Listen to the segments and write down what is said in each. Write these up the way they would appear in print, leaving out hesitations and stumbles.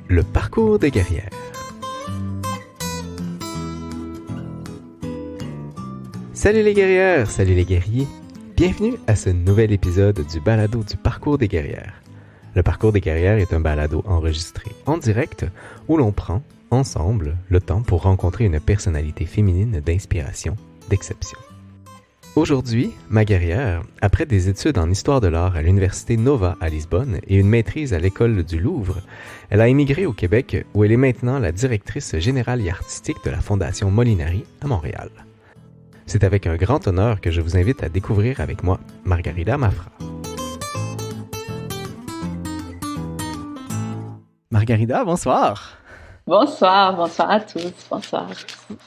Le parcours des guerrières. Salut les guerrières, salut les guerriers. Bienvenue à ce nouvel épisode du balado du parcours des guerrières. Le parcours des guerrières est un balado enregistré en direct où l'on prend, ensemble, le temps pour rencontrer une personnalité féminine d'inspiration, d'exception. Aujourd'hui, ma guerrière, après des études en histoire de l'art à l'université Nova à Lisbonne et une maîtrise à l'école du Louvre, elle a émigré au Québec où elle est maintenant la directrice générale et artistique de la Fondation Molinari à Montréal. C'est avec un grand honneur que je vous invite à découvrir avec moi Margarida Mafra. Margarida, bonsoir! Bonsoir à tous, bonsoir.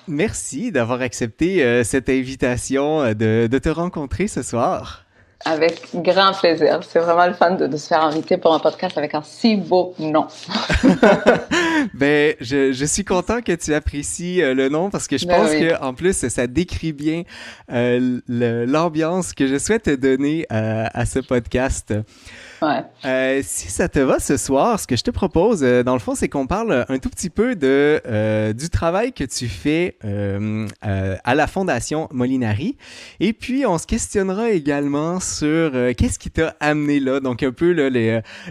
Merci d'avoir accepté cette invitation de te rencontrer ce soir. Avec grand plaisir. C'est vraiment le fun de se faire inviter pour un podcast avec un si beau nom. Ben, je suis content que tu apprécies le nom parce que je pense que en plus ça décrit bien l'ambiance que je souhaite donner à ce podcast. Ouais. Si ça te va ce soir, ce que je te propose, dans le fond, c'est qu'on parle un tout petit peu du travail que tu fais à la Fondation Molinari. Et puis, on se questionnera également sur qu'est-ce qui t'a amené là. Donc, un peu là,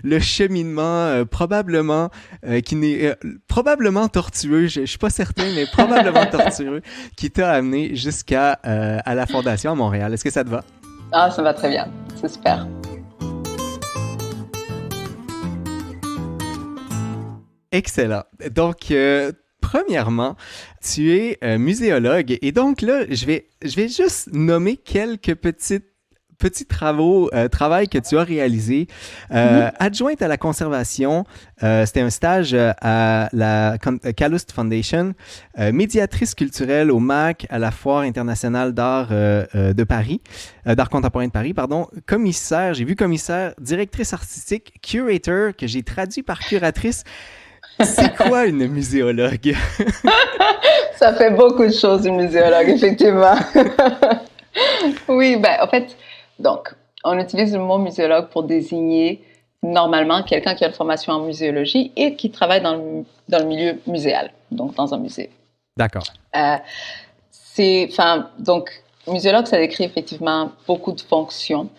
le cheminement probablement qui n'est probablement tortueux. Je suis pas certain, mais probablement tortueux qui t'a amené jusqu'à à la Fondation à Montréal. Est-ce que ça te va? Ah, ça va très bien. C'est super. Excellent. Donc, premièrement, tu es muséologue et donc là, je vais juste nommer quelques petits travail que tu as réalisé. Adjointe à la conservation, c'était un stage à la Calouste Foundation, médiatrice culturelle au MAC, à la Foire internationale d'art de Paris, d'art contemporain de Paris, pardon, commissaire, j'ai vu commissaire, directrice artistique, curator, que j'ai traduit par curatrice. C'est quoi une muséologue? Ça fait beaucoup de choses, une muséologue, effectivement. Oui, ben, en fait, donc, on utilise le mot muséologue pour désigner normalement quelqu'un qui a une formation en muséologie et qui travaille dans le milieu muséal, donc dans un musée. D'accord. Donc, muséologue, ça décrit effectivement beaucoup de fonctions.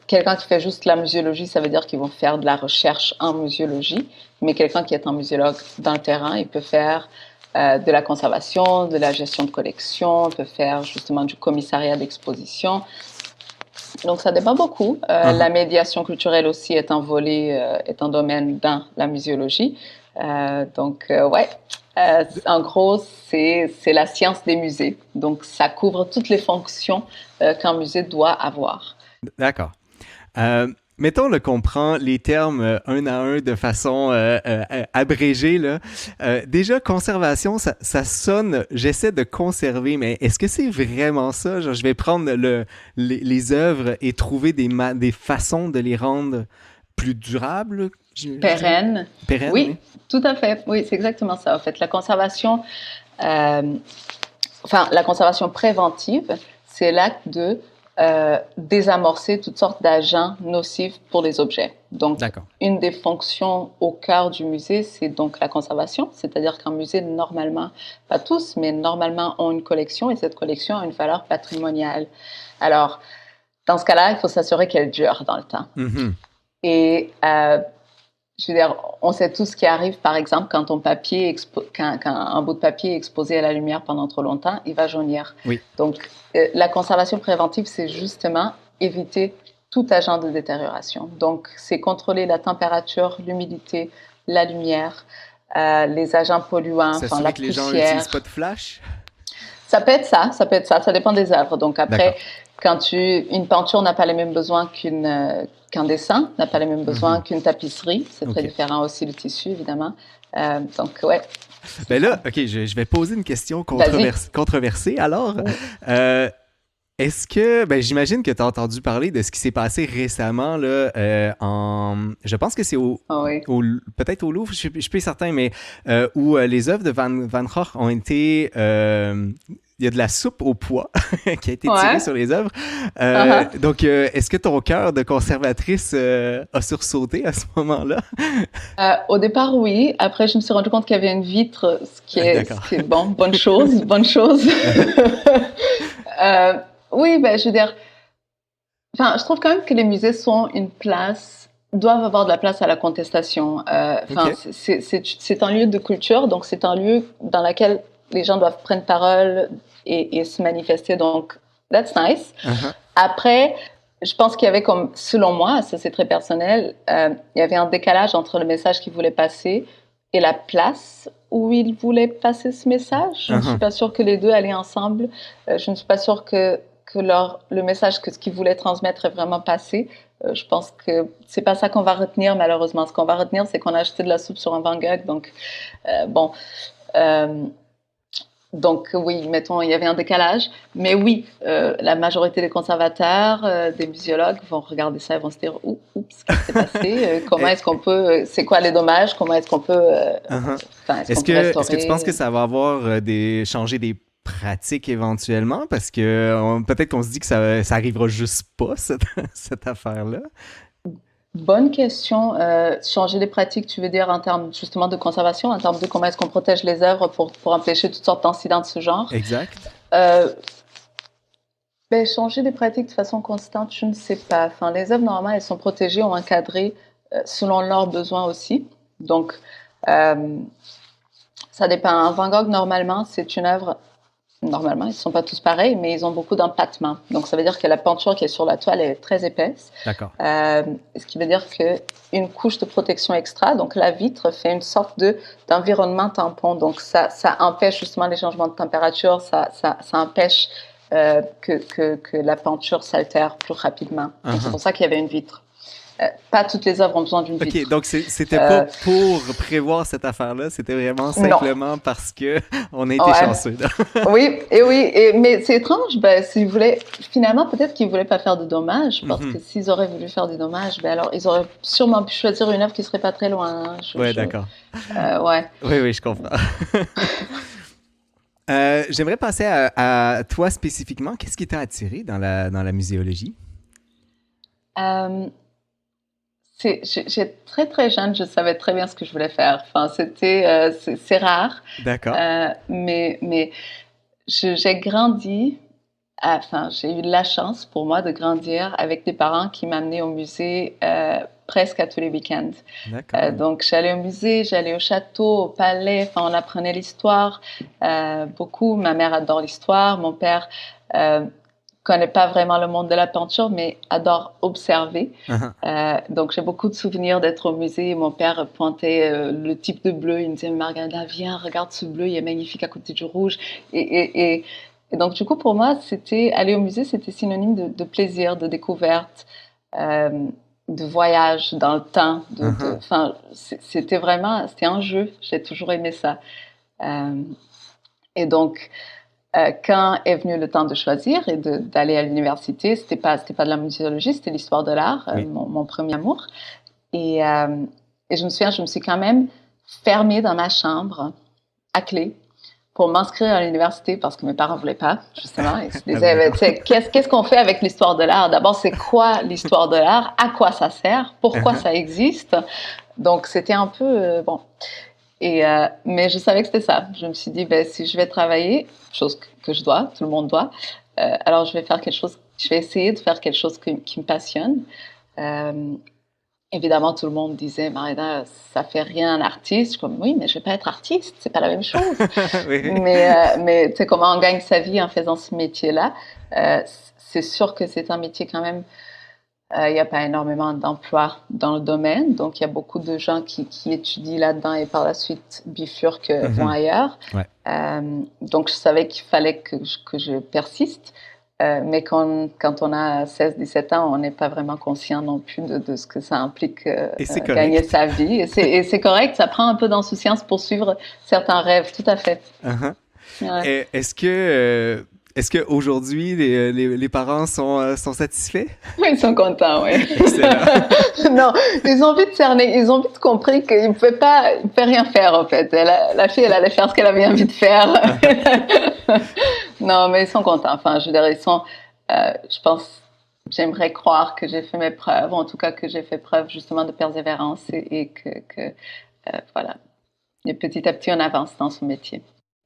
Quelqu'un qui fait juste la muséologie, ça veut dire qu'ils vont faire de la recherche en muséologie, mais quelqu'un qui est un muséologue dans le terrain, il peut faire de la conservation, de la gestion de collection, il peut faire justement du commissariat d'exposition. Donc, ça dépend beaucoup. La médiation culturelle aussi est un volet, est un domaine dans la muséologie. En gros, c'est la science des musées. Donc, ça couvre toutes les fonctions qu'un musée doit avoir. D'accord. Mettons qu'on prend les termes un à un de façon abrégée. Là. Déjà, conservation, ça sonne, j'essaie de conserver, mais est-ce que c'est vraiment ça? Genre, je vais prendre les œuvres et trouver des façons de les rendre plus durables? Pérennes. Pérennes, oui, tout à fait. Oui, c'est exactement ça. En fait, la conservation préventive, c'est l'acte de désamorcer toutes sortes d'agents nocifs pour les objets. Donc, une des fonctions au cœur du musée, c'est donc la conservation, c'est-à-dire qu'un musée, normalement, pas tous, mais normalement, ont une collection et cette collection a une valeur patrimoniale. Alors, dans ce cas-là, il faut s'assurer qu'elle dure dans le temps. Mm-hmm. Et je veux dire, on sait tout ce qui arrive, par exemple, quand un bout de papier est exposé à la lumière pendant trop longtemps, il va jaunir. Oui. Donc, la conservation préventive, c'est justement éviter tout agent de détérioration. Donc, c'est contrôler la température, l'humidité, la lumière, les agents polluants, la poussière. Que les gens n'utilisent pas de flash? Ça peut être ça. Ça dépend des œuvres. Donc, après, une peinture n'a pas les mêmes besoins qu'un dessin, n'a pas les mêmes besoins qu'une tapisserie. C'est très différent aussi, le tissu, évidemment. Donc, ouais. Ben là, OK, je vais poser une question controversée. Alors, Est-ce que, ben, j'imagine que tu as entendu parler de ce qui s'est passé récemment, là, je pense que c'est Ah oui. peut-être au Louvre, je suis plus certain, mais où les œuvres de Van Gogh ont été, il y a de la soupe au pois qui a été tirée Ouais. sur les œuvres. Uh-huh. Donc, est-ce que ton cœur de conservatrice a sursauté à ce moment-là? Au départ, oui. Après, je me suis rendu compte qu'il y avait une vitre, ce D'accord. qui est bon, bonne chose, bonne chose. Euh, oui, ben, je veux dire, enfin, je trouve quand même que les musées sont une place, doivent avoir de la place à la contestation. Enfin, OK. c'est un lieu de culture, donc c'est un lieu dans lequel les gens doivent prendre parole et se manifester. Donc, that's nice. Uh-huh. Après, je pense qu'il y avait comme, selon moi, ça c'est très personnel, il y avait un décalage entre le message qu'ils voulaient passer et la place où ils voulaient passer ce message. Je ne suis Uh-huh. pas sûre que les deux allaient ensemble. Je ne suis pas sûre que le message, que ce qu'ils voulaient transmettre est vraiment passé. Je pense que c'est pas ça qu'on va retenir, malheureusement. Ce qu'on va retenir, c'est qu'on a acheté de la soupe sur un Van Gogh. Donc, bon. Euh, donc oui, mettons, il y avait un décalage. Mais oui, la majorité des conservateurs, des muséologues vont regarder ça et vont se dire, oups, qu'est-ce qui s'est passé? Comment Et- est-ce qu'on peut, c'est quoi les dommages? Comment est-ce qu'on peut, uh-huh. enfin, est-ce qu'on peut Est-ce que tu penses restaurer? que ça va avoir changer des pratiques éventuellement? Parce que peut-être qu'on se dit que ça arrivera juste pas, cette affaire-là. Bonne question. Changer les pratiques, tu veux dire en termes justement de conservation, en termes de comment est-ce qu'on protège les œuvres pour empêcher toutes sortes d'incidents de ce genre? Exact. Euh, Ben, changer les pratiques de façon constante, je ne sais pas. Enfin, les œuvres, normalement, elles sont protégées ou encadrées selon leurs besoins aussi. Donc, euh, ça dépend. Un Van Gogh, normalement, c'est une œuvre. Normalement, ils ne sont pas tous pareils, mais ils ont beaucoup d'empattement. Donc, ça veut dire que la peinture qui est sur la toile est très épaisse. D'accord. Ce qui veut dire qu'une couche de protection extra, donc la vitre, fait une sorte d'environnement tampon. Donc, ça empêche justement les changements de température, ça empêche que la peinture s'altère plus rapidement. Donc, c'est Uh-huh. pour ça qu'il y avait une vitre. Pas toutes les œuvres ont besoin d'une OK, vitre. donc c'était pas Euh, pour prévoir cette affaire-là, c'était vraiment non. simplement parce que on a été Ouais. chanceux. Là. Oui, mais c'est étrange. Ben, s'ils voulaient, finalement, peut-être qu'ils voulaient pas faire de dommages, parce Mhm. que s'ils auraient voulu faire des dommages, ben alors ils auraient sûrement pu choisir une œuvre qui serait pas très loin. Hein. Ouais, d'accord. Ouais. Oui, je comprends. J'aimerais passer à toi spécifiquement. Qu'est-ce qui t'a attiré dans la muséologie? Euh, j'ai très très jeune, je savais très bien ce que je voulais faire. Enfin, c'est rare, D'accord. mais j'ai grandi. Enfin, j'ai eu de la chance pour moi de grandir avec des parents qui m'amenaient au musée presque à tous les week-ends. D'accord. Donc, j'allais au musée, j'allais au château, au palais. Enfin, on apprenait l'histoire beaucoup. Ma mère adore l'histoire. Mon père euh, connaît pas vraiment le monde de la peinture, mais adore observer. Uh-huh. Donc, j'ai beaucoup de souvenirs d'être au musée. Mon père pointait le type de bleu. Il me disait, Margarida, viens, regarde ce bleu, il est magnifique à côté du rouge. Et, et, et, et donc, du coup, pour moi, aller au musée, c'était synonyme de plaisir, de découverte, euh, de voyage dans le temps. Uh-huh. Enfin, c'était un jeu. J'ai toujours aimé ça. Euh, et donc, quand est venu le temps de choisir et d'aller à l'université, c'était pas de la muséologie, c'était l'histoire de l'art, Oui. mon premier amour. Et, euh, et je me souviens, je me suis quand même fermée dans ma chambre à clé pour m'inscrire à l'université parce que mes parents voulaient pas, justement. Ils se Ah oui, disaient, d'accord. qu'est-ce qu'on fait avec l'histoire de l'art? D'abord, c'est quoi l'histoire de l'art? À quoi ça sert? Pourquoi Uh-huh. ça existe? Donc, c'était un peu, bon. Mais je savais que c'était ça. Je me suis dit, ben, si je vais travailler, chose que je dois, tout le monde doit, alors je vais faire quelque chose, je vais essayer de faire quelque chose qui me passionne. Euh, Évidemment, tout le monde disait, Marina, ça fait rien un artiste. Je suis comme, oui, mais je vais pas être artiste, c'est pas la même chose. Oui. Mais tu sais, comment on gagne sa vie en faisant ce métier-là? Euh, c'est sûr que c'est un métier quand même, il n'y a pas énormément d'emplois dans le domaine, donc il y a beaucoup de gens qui étudient là-dedans et par la suite bifurquent, vont Mhm. ailleurs. Ouais. Donc je savais qu'il fallait que je persiste. Mais quand on a 16-17 ans, on n'est pas vraiment conscient non plus de ce que ça implique Et c'est gagner correct. sa vie. Et c'est correct, ça prend un peu d'insouciance pour suivre certains rêves, tout à fait. Uh-huh. Ouais. Est-ce que Est-ce qu'aujourd'hui, les parents sont satisfaits? Ils sont contents, oui. Excellent. Non, ils ont vite cerné, ils ont vite compris qu'ils ne pouvaient rien faire, en fait. La fille, elle allait faire ce qu'elle avait envie de faire. Non, mais ils sont contents. Enfin, je veux dire, je pense, j'aimerais croire que j'ai fait mes preuves, en tout cas que j'ai fait preuve justement de persévérance et voilà, et petit à petit, on avance dans son métier.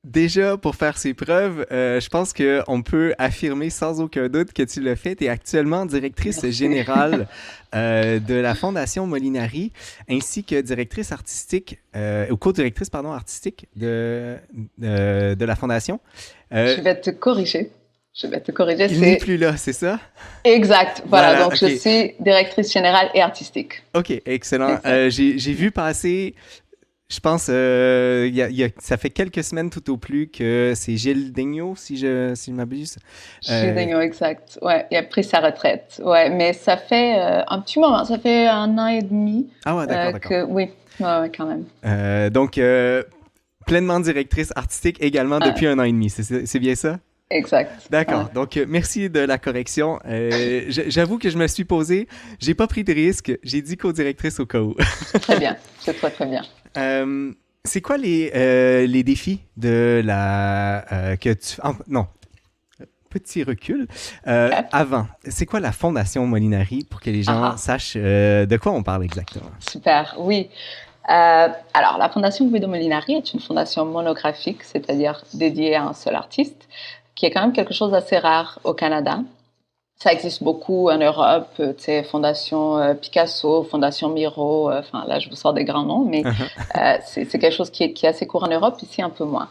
Déjà, pour faire ses preuves, je pense qu'on peut affirmer sans aucun doute que tu l'as fait. Tu es actuellement directrice Merci. générale de la Fondation Molinari, ainsi que directrice artistique, ou co-directrice, pardon, artistique de la Fondation. Je vais te corriger. Je vais te corriger, Il n'est plus là, c'est ça? Exact. Voilà, donc OK. je suis directrice générale et artistique. OK, excellent. Exact. J'ai vu passer, je pense, ça fait quelques semaines tout au plus que c'est Gilles Daigneault, si je m'abuse. Gilles Daigneault, exact. Ouais, il a pris sa retraite. Ouais, mais ça fait un petit moment, ça fait 1 an et demi Ah ouais, d'accord. oui, ouais, quand même. Donc, pleinement directrice artistique également depuis 1 an et demi, c'est bien ça? Exact. D'accord. Ouais. Donc, merci de la correction. J'avoue que je me suis posé, j'ai pas pris de risque, j'ai dit co-directrice au cas où. C'est très bien, c'est très très bien. C'est quoi les défis de que tu... non, petit recul. Avant, c'est quoi la Fondation Molinari pour que les gens Ah, sachent de quoi on parle exactement? super, oui. Alors, la Fondation Guido Molinari est une fondation monographique, c'est-à-dire dédiée à un seul artiste, qui est quand même quelque chose d'assez rare au Canada. Ça existe beaucoup en Europe, tu sais, Fondation Picasso, Fondation Miro, enfin là je vous sors des grands noms, mais c'est quelque chose qui est assez court en Europe, ici un peu moins.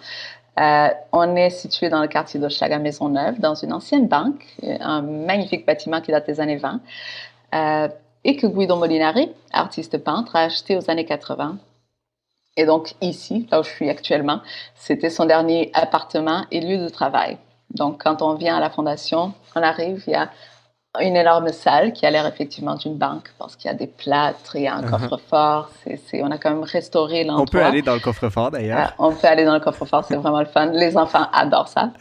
On est situé dans le quartier d'Hochelaga Maisonneuve, dans une ancienne banque, un magnifique bâtiment qui date des années 20, et que Guido Molinari, artiste peintre, a acheté aux années 80. Et donc ici, là où je suis actuellement, c'était son dernier appartement et lieu de travail. Donc quand on vient à la fondation, on arrive, il y a une énorme salle qui a l'air effectivement d'une banque parce qu'il y a des plâtres, il y a un coffre-fort. On a quand même restauré l'endroit. On peut aller dans le coffre-fort d'ailleurs. On peut aller dans le coffre-fort, c'est vraiment le fun. Les enfants adorent ça.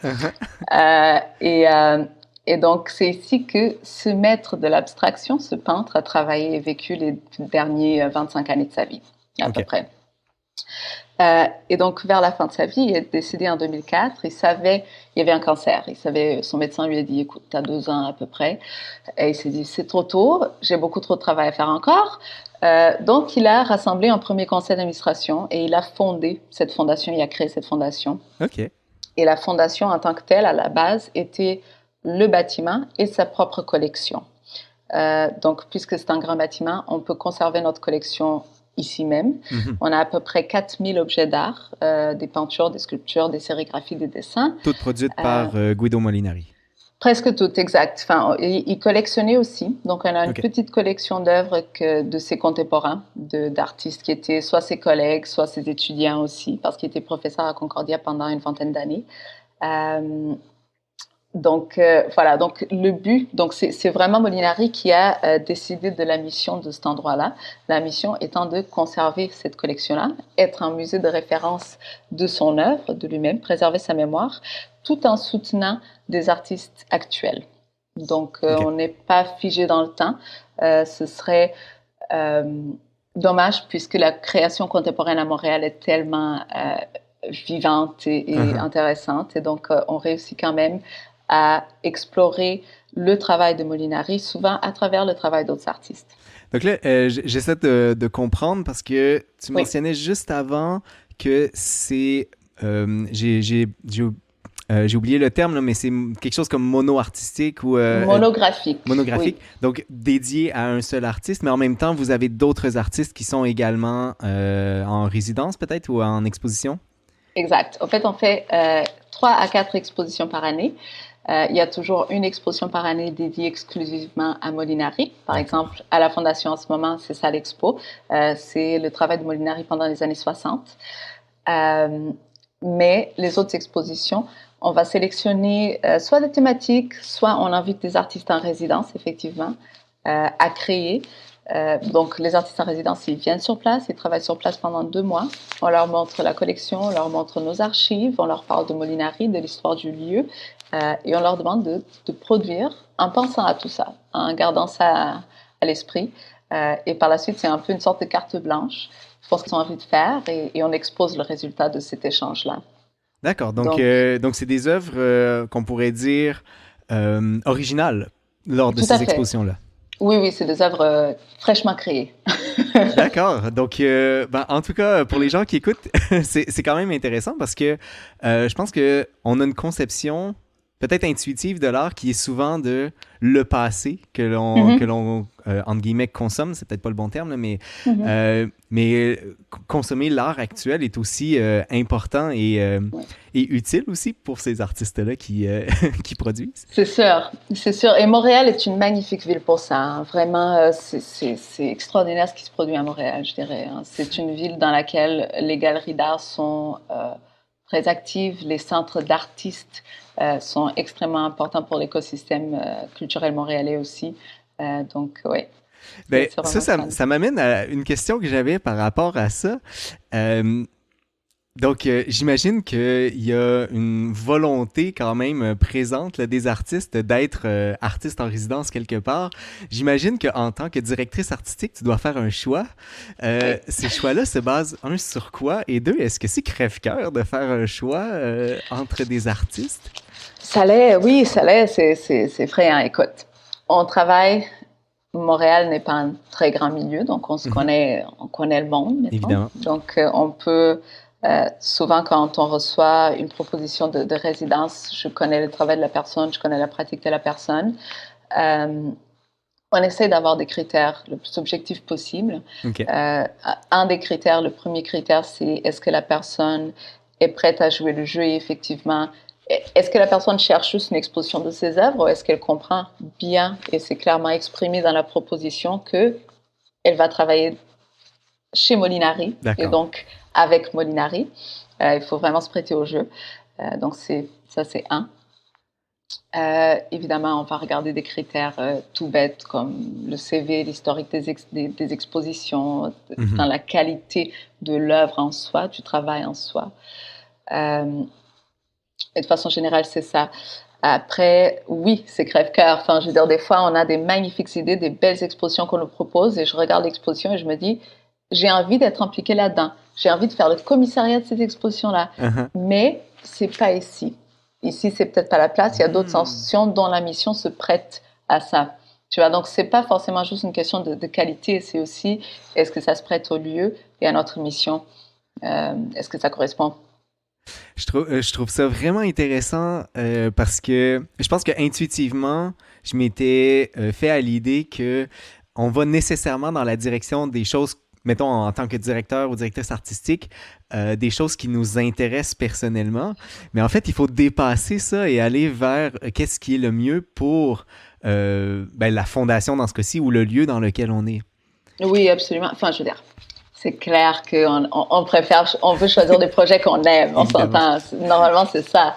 Et donc, c'est ici que ce maître de l'abstraction, ce peintre, a travaillé et vécu les derniers 25 années de sa vie, à peu près. Et donc, vers la fin de sa vie, il est décédé en 2004. Il savait, il y avait un cancer. Son médecin lui a dit, écoute, tu as 2 ans à peu près. Et il s'est dit, c'est trop tôt, j'ai beaucoup trop de travail à faire encore. Donc, il a rassemblé un premier conseil d'administration et il a fondé cette fondation, il a créé cette fondation. OK. Et la fondation, en tant que telle, à la base, était le bâtiment et sa propre collection. Donc, puisque c'est un grand bâtiment, on peut conserver notre collection ici même. On a à peu près 4000 objets d'art, des peintures, des sculptures, des sérigraphies, des dessins. Toutes produites par Guido Molinari. Presque toutes, exact. Enfin, il collectionnait aussi. Donc, on a une petite collection d'œuvres de ses contemporains, d'artistes qui étaient soit ses collègues, soit ses étudiants aussi, parce qu'il était professeur à Concordia pendant une vingtaine d'années. Donc, voilà. Donc, le but, donc c'est vraiment Molinari qui a décidé de la mission de cet endroit-là. La mission étant de conserver cette collection-là, être un musée de référence de son œuvre, de lui-même, préserver sa mémoire, tout en soutenant des artistes actuels. Donc, on n'est pas figé dans le temps. Ce serait dommage puisque la création contemporaine à Montréal est tellement vivante et intéressante. Et donc, on réussit quand même à explorer le travail de Molinari, souvent à travers le travail d'autres artistes. Donc là, j'essaie de comprendre parce que tu mentionnais juste avant que c'est... j'ai oublié le terme, là, mais c'est quelque chose comme mono-artistique ou... monographique. Monographique. Oui. Donc, dédié à un seul artiste, mais en même temps, vous avez d'autres artistes qui sont également en résidence peut-être ou en exposition? Exact. En fait, on fait 3 à 4 expositions par année. Il y a toujours une exposition par année dédiée exclusivement à Molinari. Par exemple, à la Fondation en ce moment, c'est ça l'expo. C'est le travail de Molinari pendant les années 60. Mais les autres expositions, on va sélectionner soit des thématiques, soit on invite des artistes en résidence, effectivement, à créer. Donc, les artistes en résidence, ils viennent sur place, ils travaillent sur place pendant 2 mois. On leur montre la collection, on leur montre nos archives, on leur parle de Molinari, de l'histoire du lieu. et on leur demande de produire en pensant à tout ça, en gardant ça à l'esprit. Et par la suite, c'est un peu une sorte de carte blanche pour ce qu'ils ont envie de faire et on expose le résultat de cet échange-là. D'accord. Donc, Donc c'est des œuvres qu'on pourrait dire originales lors de tout à ces fait. expositions-là. Oui, oui, c'est des œuvres fraîchement créées. D'accord. Donc, ben, en tout cas, pour les gens qui écoutent, c'est quand même intéressant parce que je pense que on a une conception peut-être intuitive de l'art qui est souvent de le passé que Mhm, l'on entre guillemets consomme, c'est peut-être pas le bon terme là, mhm. consommer l'art actuel est aussi important Ouais. et utile aussi pour ces artistes-là qui qui produisent. C'est sûr, c'est sûr. Et Montréal est une magnifique ville pour ça, hein. Vraiment, c'est extraordinaire ce qui se produit à Montréal, je dirais, hein. C'est une ville dans laquelle les galeries d'art sont très actives, les centres d'artistes sont extrêmement importants pour l'écosystème culturel montréalais aussi. Donc, oui, Ben, c'est vraiment le fun. ça m'amène à une question que j'avais par rapport à ça. Euh, J'imagine qu'il y a une volonté quand même présente là, des artistes d'être artiste en résidence quelque part. J'imagine qu'en tant que directrice artistique, tu dois faire un choix. Oui. Ces choix-là se basent, un, sur quoi? Et deux, est-ce que c'est crève-cœur de faire un choix entre des artistes? Ça l'est, oui, ça l'est, c'est effrayant. Écoute, on travaille. Montréal n'est pas un très grand milieu, donc Mhm, on connaît le monde, mettons. évidemment. Donc, on peut, souvent, quand on reçoit une proposition de résidence, je connais le travail de la personne, je connais la pratique de la personne. Euh, on essaie d'avoir des critères le plus objectifs possible. OK. Un des critères, le premier critère, c'est est-ce que la personne est prête à jouer le jeu et effectivement, est-ce que la personne cherche juste une exposition de ses œuvres ou est-ce qu'elle comprend bien et c'est clairement exprimé dans la proposition que elle va travailler chez Molinari et D'accord. donc avec Molinari. Il faut vraiment se prêter au jeu. Donc ça, c'est un. Évidemment, on va regarder des critères tout bêtes comme le CV, l'historique des expositions, Mhm. dans la qualité de l'œuvre en soi, du travail en soi. Et de façon générale, c'est ça. Après, oui, c'est crève-cœur. Enfin, je veux dire, des fois, on a des magnifiques idées, des belles expositions qu'on nous propose et je regarde l'exposition et je me dis, j'ai envie d'être impliquée là-dedans. J'ai envie de faire le commissariat de cette exposition-là. Uh-huh. Mais c'est pas ici. Ici, c'est peut-être pas la place. Il y a d'autres Hmm. institutions dont la mission se prête à ça. Tu vois, donc c'est pas forcément juste une question de qualité, c'est aussi est-ce que ça se prête au lieu et à notre mission. Est-ce que ça correspond? Je trouve ça vraiment intéressant parce que je pense que intuitivement, je m'étais fait à l'idée que on va nécessairement dans la direction des choses, mettons en tant que directeur ou directrice artistique, des choses qui nous intéressent personnellement. Mais en fait, il faut dépasser ça et aller vers qu'est-ce qui est le mieux pour ben, la fondation dans ce cas-ci ou le lieu dans lequel on est. Oui, absolument. Enfin, je veux dire, c'est clair on préfère, on veut choisir des projets qu'on aime, on Évidemment. s'entend. Normalement, c'est ça.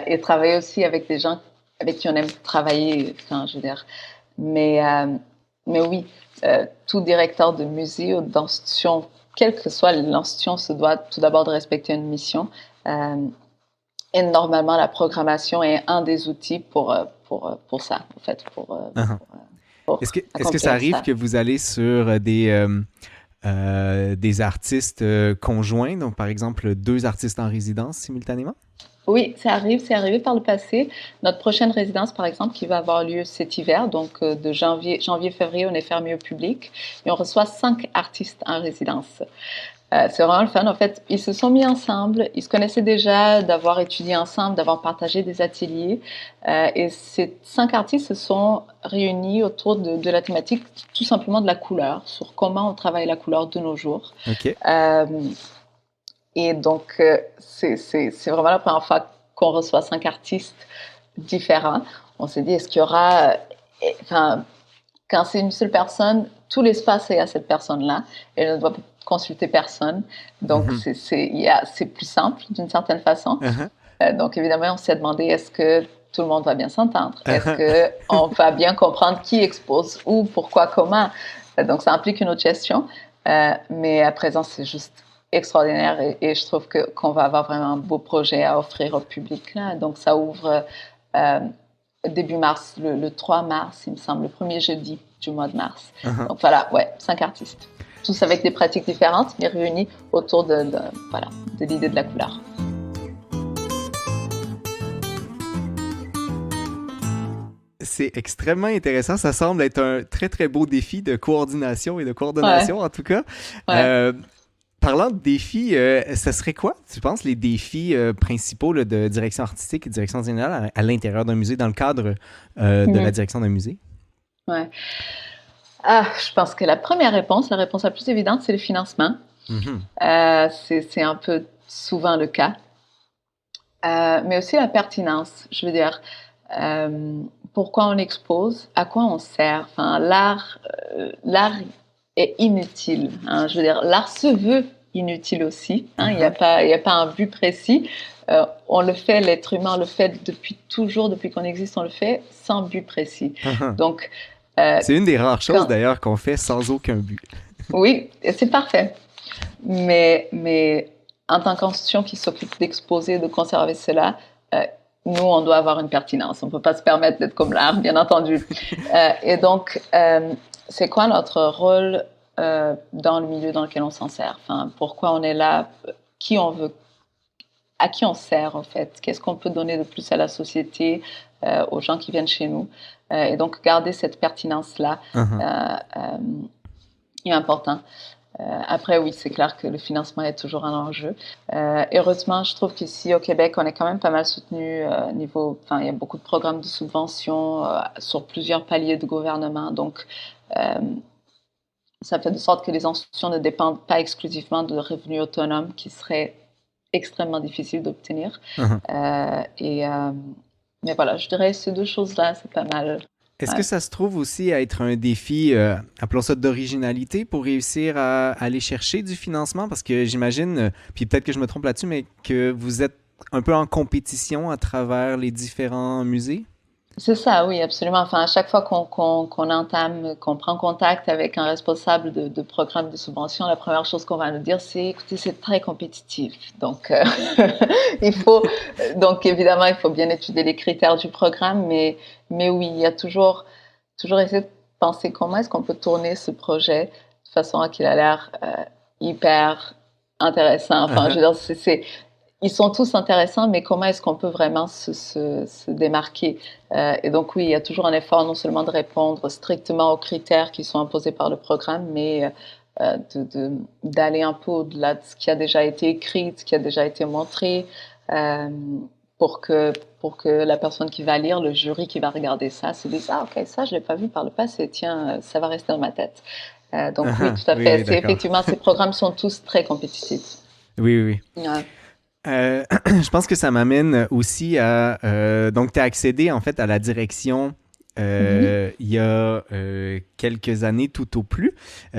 Et travailler aussi avec des gens avec qui on aime travailler, enfin, je veux dire. Mais, euh, mais oui, tout directeur de musée ou d'institution, quelle que soit l'institution, se doit tout d'abord de respecter une mission. Euh, et normalement, la programmation est un des outils pour ça, en fait, Uh-huh. pour Est-ce que ça accomplir arrive ça. que vous allez sur des artistes conjoints, donc par exemple deux artistes en résidence simultanément? Oui, ça arrive, c'est arrivé par le passé. Notre prochaine résidence, par exemple, qui va avoir lieu cet hiver, donc de janvier-février, on est fermé au public et on reçoit 5 artistes en résidence. C'est vraiment le fun. En fait, ils se sont mis ensemble, ils se connaissaient déjà d'avoir étudié ensemble, d'avoir partagé des ateliers. Et ces 5 artistes se sont réunis autour de la thématique tout simplement de la couleur, sur comment on travaille la couleur de nos jours. OK. Euh, et donc, c'est vraiment la première fois qu'on reçoit 5 artistes différents. On s'est dit, est-ce qu'il y aura... Enfin, quand c'est une seule personne, tout l'espace est à cette personne-là. Elle ne doit pas consulter personne. Donc, Mhm. c'est plus simple d'une certaine façon. Uh-huh. Donc, évidemment, on s'est demandé, est-ce que tout le monde va bien s'entendre? Est-ce Uh-huh. qu'on va bien comprendre qui expose où, pourquoi, comment? Donc, ça implique une autre gestion. Mais à présent, c'est juste extraordinaire et je trouve qu'on va avoir vraiment un beau projet à offrir au public là. Donc, ça ouvre euh, début mars, le 3 mars, il me semble, le premier jeudi du mois de mars. Uh-huh. Donc voilà, ouais, 5 artistes. Tous avec des pratiques différentes, mais réunis autour voilà, de l'idée de la couleur. C'est extrêmement intéressant. Ça semble être un très, très beau défi de coordination et de Ouais, coordination, en tout cas. ouais. Euh, Parlant de défis, ce serait quoi, tu penses, les défis principaux là, de direction artistique et direction générale à l'intérieur d'un musée, dans le cadre de la Mhm. direction d'un musée? Ouais. Ah, je pense que la première réponse, la réponse la plus évidente, c'est le financement. Mhm. C'est un peu souvent le cas. Mais aussi la pertinence. Je veux dire, euh, pourquoi on expose, à quoi on sert. Enfin, l'art est inutile. Hein. Je veux dire, l'art se veut inutile aussi. Hein. Uh-huh. Il y a pas un but précis. On le fait, l'être humain le fait depuis toujours, depuis qu'on existe, on le fait sans but précis. Uh-huh. Donc, euh, C'est une des rares choses quand, d'ailleurs qu'on fait sans aucun but. oui, et c'est parfait. Mais en tant qu'institution qui s'occupe d'exposer, de conserver cela, euh, nous, on doit avoir une pertinence. On ne peut pas se permettre d'être comme l'art, bien entendu. Et donc, c'est quoi notre rôle dans le milieu dans lequel on s'en sert? Enfin, pourquoi on est là? Qui on veut? À qui on sert, en fait? Qu'est-ce qu'on peut donner de plus à la société, aux gens qui viennent chez nous? Et donc, garder cette pertinence-là Uh-huh. est important. Après, oui, c'est clair que le financement est toujours un enjeu. Heureusement, je trouve qu'ici au Québec, on est quand même pas mal soutenu enfin, il y a beaucoup de programmes de subventions sur plusieurs paliers de gouvernement. Donc, euh, ça fait de sorte que les institutions ne dépendent pas exclusivement de revenus autonomes qui seraient extrêmement difficiles d'obtenir. Uh-huh. Euh, et, euh, mais voilà, je dirais ces deux choses-là, c'est pas mal. Est-ce que Ouais. ça se trouve aussi à être un défi, appelons ça d'originalité, pour réussir à aller chercher du financement? Parce que j'imagine, puis peut-être que je me trompe là-dessus, mais que vous êtes un peu en compétition à travers les différents musées? C'est ça, oui, absolument. Enfin, à chaque fois qu'on entame, qu'on prend contact avec un responsable de programme de subvention, la première chose qu'on va nous dire, c'est, écoutez, c'est très compétitif. Donc, il faut, donc évidemment, il faut bien étudier les critères du programme, mais oui, il y a toujours essayer de penser comment est-ce qu'on peut tourner ce projet de façon à qu'il a l'air hyper intéressant. Enfin, je Uh-huh. veux dire, ils sont tous intéressants, mais comment est-ce qu'on peut vraiment se démarquer? Et donc oui, il y a toujours un effort non seulement de répondre strictement aux critères qui sont imposés par le programme, mais d'aller un peu au-delà de ce qui a déjà été écrit, de ce qui a déjà été montré, euh, pour que, pour que la personne qui va lire, le jury qui va regarder ça, se dise, ah ok, ça je l'ai pas vu par le passé, tiens, ça va rester dans ma tête. Donc oui, Uh-huh. tout à Oui, fait. oui, C'est d'accord. effectivement, ces programmes sont tous très compétitifs. Oui, oui, oui. Ouais. Je pense que ça m'amène aussi à... donc, tu as accédé en fait à la direction Mhm. il y a quelques années tout au plus.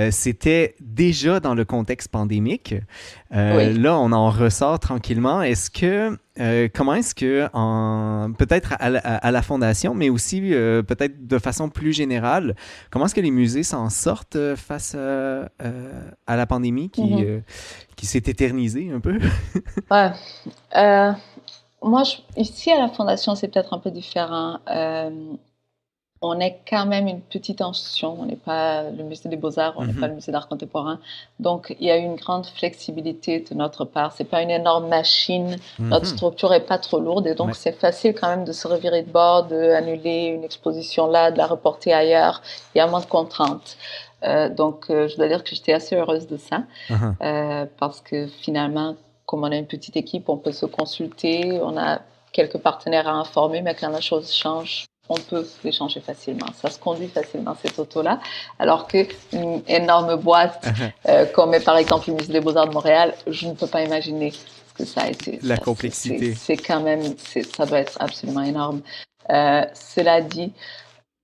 C'était déjà dans le contexte pandémique. Oui. Là, on en ressort tranquillement. Comment est-ce que, peut-être à la fondation, mais aussi peut-être de façon plus générale, comment est-ce que les musées s'en sortent face à la pandémie Mhm. qui s'est éternisée un peu? Ouais. Euh, Moi, ici à la Fondation, c'est peut-être un peu différent. On est quand même une petite institution. On n'est pas le musée des Beaux-Arts, on n'est pas Mhm, le musée d'art contemporain. Donc, il y a une grande flexibilité de notre part. C'est pas une énorme machine. Notre mhm. structure est pas trop lourde et donc Ouais. c'est facile quand même de se revirer de bord, d'annuler une exposition là, de la reporter ailleurs. Il y a moins de contraintes. Donc, je dois dire que j'étais assez heureuse de ça. Mhm. Parce que finalement, comme on a une petite équipe, on peut se consulter, on a quelques partenaires à informer, mais quand la chose change, on peut les changer facilement. Ça se conduit facilement, cette auto-là. Alors qu'une énorme boîte, Mhm. comme est par exemple le Musée des Beaux-Arts de Montréal, je ne peux pas imaginer ce que ça a été. La complexité. C'est quand même, ça doit être absolument énorme. Cela dit,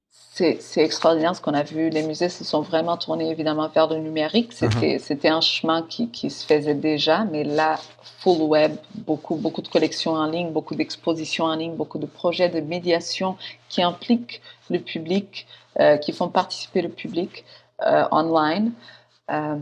c'est extraordinaire ce qu'on a vu. Les musées se sont vraiment tournés évidemment vers le numérique. Mhm. C'était un chemin qui se faisait déjà, mais là, full web, beaucoup de collections en ligne, beaucoup d'expositions en ligne, beaucoup de projets de médiation qui impliquent le public, qui font participer le public online. Euh,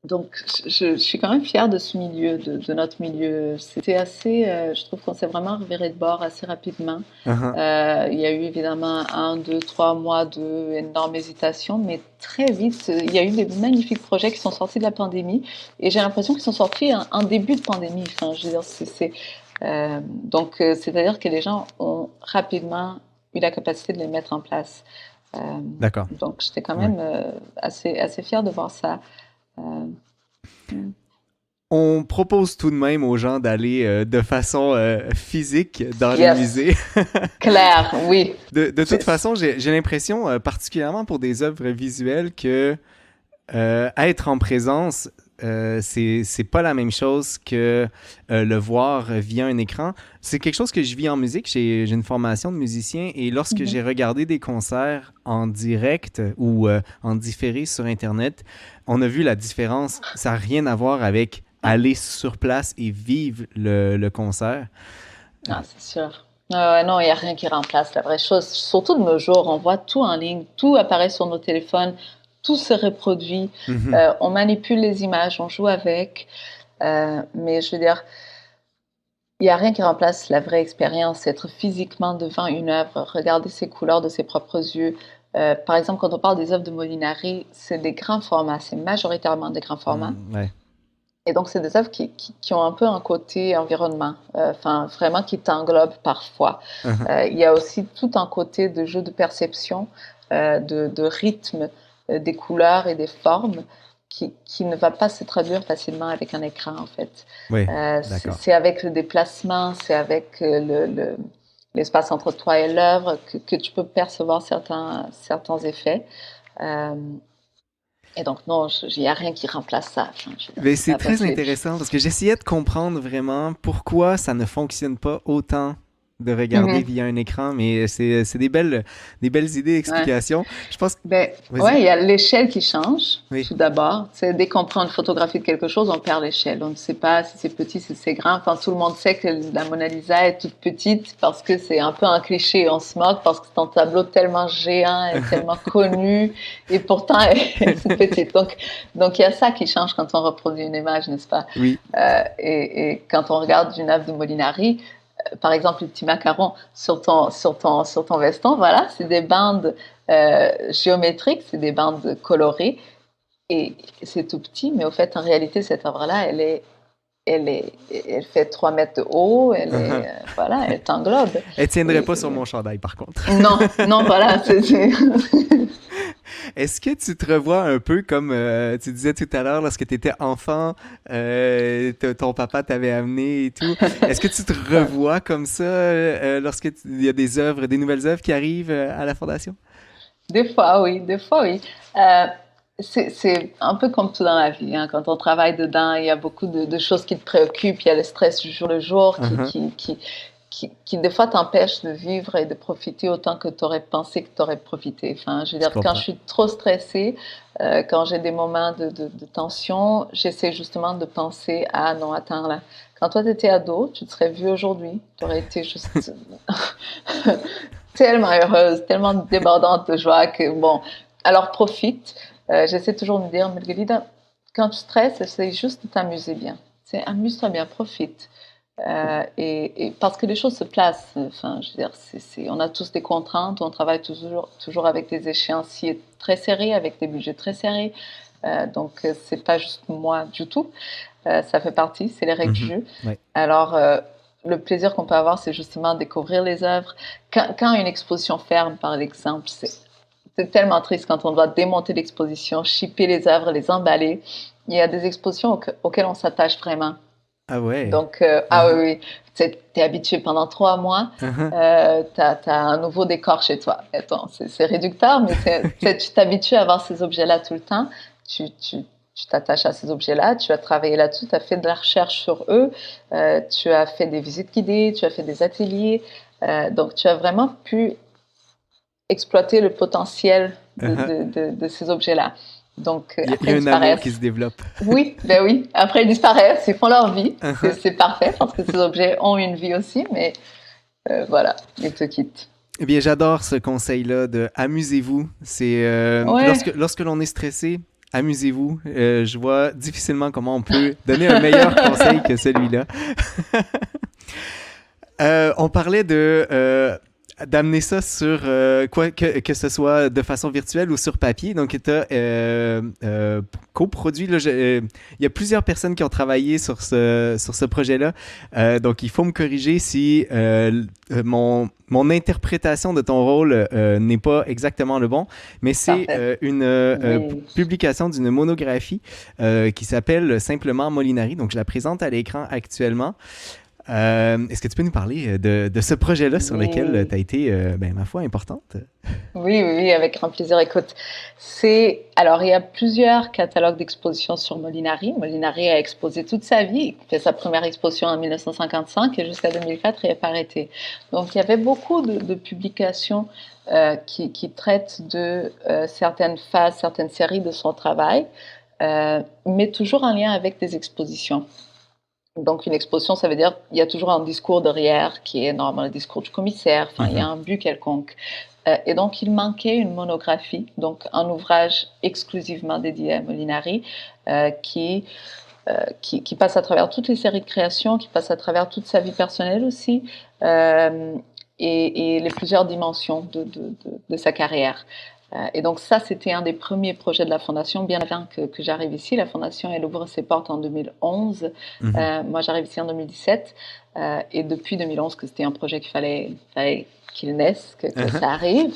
Donc, je suis quand même fière de ce milieu, de notre milieu. C'était assez, je trouve qu'on s'est vraiment reviré de bord assez rapidement. Uh-huh. Il y a eu évidemment 1, 2, 3 mois d'énormes hésitations, mais très vite, il y a eu des magnifiques projets qui sont sortis de la pandémie, et j'ai l'impression qu'ils sont sortis en début de pandémie. Enfin, je veux dire, c'est-à-dire que les gens ont rapidement eu la capacité de les mettre en place. Euh, D'accord. donc, j'étais quand Ouais. même assez fière de voir ça. On propose tout de même aux gens d'aller de façon physique dans les Yes, musées. clair, oui. De toute C'est- façon, j'ai l'impression, particulièrement pour des œuvres visuelles, que être en présence, c'est pas la même chose que le voir via un écran. C'est quelque chose que je vis en musique. J'ai une formation de musicien et lorsque Mhm. j'ai regardé des concerts en direct ou en différé sur Internet, on a vu la différence. Ça n'a rien à voir avec aller sur place et vivre le concert. Ah, c'est sûr. Ouais, non, il n'y a rien qui remplace la vraie chose. Surtout de nos jours, on voit tout en ligne, tout apparaît sur nos téléphones, tout se reproduit. Mhm. On manipule les images, on joue avec. Mais je veux dire, il n'y a rien qui remplace la vraie expérience, être physiquement devant une œuvre, regarder ses couleurs de ses propres yeux. Par exemple, quand on parle des œuvres de Molinari, c'est des grands formats, c'est majoritairement des grands formats. Ouais. Et donc, c'est des œuvres qui ont un peu un côté environnement, enfin, vraiment qui t'englobent parfois. Uh-huh. Il y a aussi tout un côté de jeu de perception, de rythme, des couleurs et des formes qui ne va pas se traduire facilement avec un écran, en fait. Oui, d'accord. C'est avec le déplacement, c'est avec l'espace entre toi et l'œuvre que tu peux percevoir certains effets. Euh, et donc, non, il n'y a rien qui remplace ça. Enfin, je veux dire, Mais c'est c'est pas très possible. intéressant parce que j'essayais de comprendre vraiment pourquoi ça ne fonctionne pas autant de regarder Mhm. via un écran, mais c'est des belles idées, Ouais. explications. Je pense que... Ben, Vas-y. ouais, il y a l'échelle qui change, Oui. tout d'abord. C'est dès qu'on prend une photographie de quelque chose, on perd l'échelle. On ne sait pas si c'est petit, si c'est grand. Enfin, tout le monde sait que la Mona Lisa est toute petite parce que c'est un peu un cliché. On se moque parce que c'est un tableau tellement géant et tellement connu, et pourtant elle est toute petite. Donc il y a ça qui change quand on reproduit une image, n'est-ce pas? Oui. Et quand on regarde une œuvre de Molinari, par exemple, le petit macaron sur ton veston, voilà, c'est des bandes géométriques, c'est des bandes colorées, et c'est tout petit, mais au fait, en réalité, cette œuvre-là, elle fait 3 mètres de haut, Uh-huh. voilà, elle t'englobe. Elle tiendrait Et, pas sur mon chandail, par contre. non, non, voilà, Est-ce que tu te revois un peu comme tu disais tout à l'heure lorsque tu étais enfant, ton papa t'avait amené et tout. Est-ce que tu te revois comme ça lorsque il y a des œuvres, des nouvelles œuvres qui arrivent à la Fondation? des fois, oui, des fois, oui. Euh, c'est un peu comme tout dans la vie, hein. Quand on travaille dedans, il y a beaucoup de choses qui te préoccupent. Il y a le stress du jour le jour Uh-huh. qui des fois t'empêche de vivre et de profiter autant que tu aurais pensé que tu aurais profité. Enfin, je veux Je dire, quand je comprends. suis trop stressée, quand j'ai des moments de tension, j'essaie justement de penser à non, attends là. Quand toi tu étais ado, tu te serais vue aujourd'hui, tu aurais été juste tellement heureuse, tellement débordante de joie que bon, alors profite. J'essaie toujours de me dire, Margarida, quand tu stresses, essaye juste de t'amuser bien. C'est amuse-toi bien, profite. Et parce que les choses se placent. Enfin, je veux dire, on a tous des contraintes, on travaille toujours avec des échéanciers très serrés, avec des budgets très serrés. Donc, c'est pas juste moi du tout. Ça fait partie, c'est les règles du Mhm. jeu. Ouais. Alors, le plaisir qu'on peut avoir, c'est justement découvrir les œuvres. Quand une exposition ferme, par exemple, c'est tellement triste quand on doit démonter l'exposition, shipper les œuvres, les emballer. Il y a des expositions auxquelles on s'attache vraiment. Ah ouais. Donc, ah Uh-huh. oui, oui, tu es habitué pendant 3 mois, Uh-huh. tu as un nouveau décor chez toi. Attends, c'est réducteur, mais tu t'habitues à avoir ces objets-là tout le temps. Tu t'attaches à ces objets-là, tu as travaillé là-dessus, tu as fait de la recherche sur eux, tu as fait des visites guidées, tu as fait des ateliers. Donc, tu as vraiment pu exploiter le potentiel Uh-huh. de ces objets-là. Donc, Il y après, a ils un amour qui disparaissent. se développe. Oui, ben oui. Après, ils disparaissent, ils font leur vie. C'est Uh-huh. c'est parfait parce que ces objets ont une vie aussi, mais voilà, ils te quittent. Eh bien, j'adore ce conseil-là de amusez-vous. C'est Ouais, lorsque l'on est stressé, amusez-vous. Je vois difficilement comment on peut donner un meilleur conseil que celui-là. On parlait d'amener ça sur que ce soit de façon virtuelle ou sur papier. Donc, tu as coproduit. Il y a plusieurs personnes qui ont travaillé sur ce projet-là. Donc, il faut me corriger si mon interprétation de ton rôle n'est pas exactement le bon, mais c'est une publication d'une monographie qui s'appelle simplement Molinari. Donc, je la présente à l'écran actuellement. Est-ce que tu peux nous parler de ce projet-là sur lequel tu as été, ma foi, importante? Oui, avec grand plaisir. Écoute, alors il y a plusieurs catalogues d'expositions sur Molinari. Molinari a exposé toute sa vie. Il fait sa première exposition en 1955 et jusqu'à 2004, il n'a pas arrêté. Donc, il y avait beaucoup de publications qui traitent de certaines phases, certaines séries de son travail, mais toujours en lien avec des expositions. Donc, une exposition, ça veut dire qu'il y a toujours un discours derrière qui est normalement le discours du commissaire. Enfin, il y a un but quelconque. Et donc, il manquait une monographie, donc un ouvrage exclusivement dédié à Molinari qui passe à travers toutes les séries de création, qui passe à travers toute sa vie personnelle aussi et les plusieurs dimensions de sa carrière. Et donc ça, c'était un des premiers projets de la Fondation, bien avant que j'arrive ici. La Fondation, elle ouvre ses portes en 2011. Moi, j'arrive ici en 2017. Et depuis 2011, que c'était un projet qu'il fallait qu'il naisse, que ça arrive.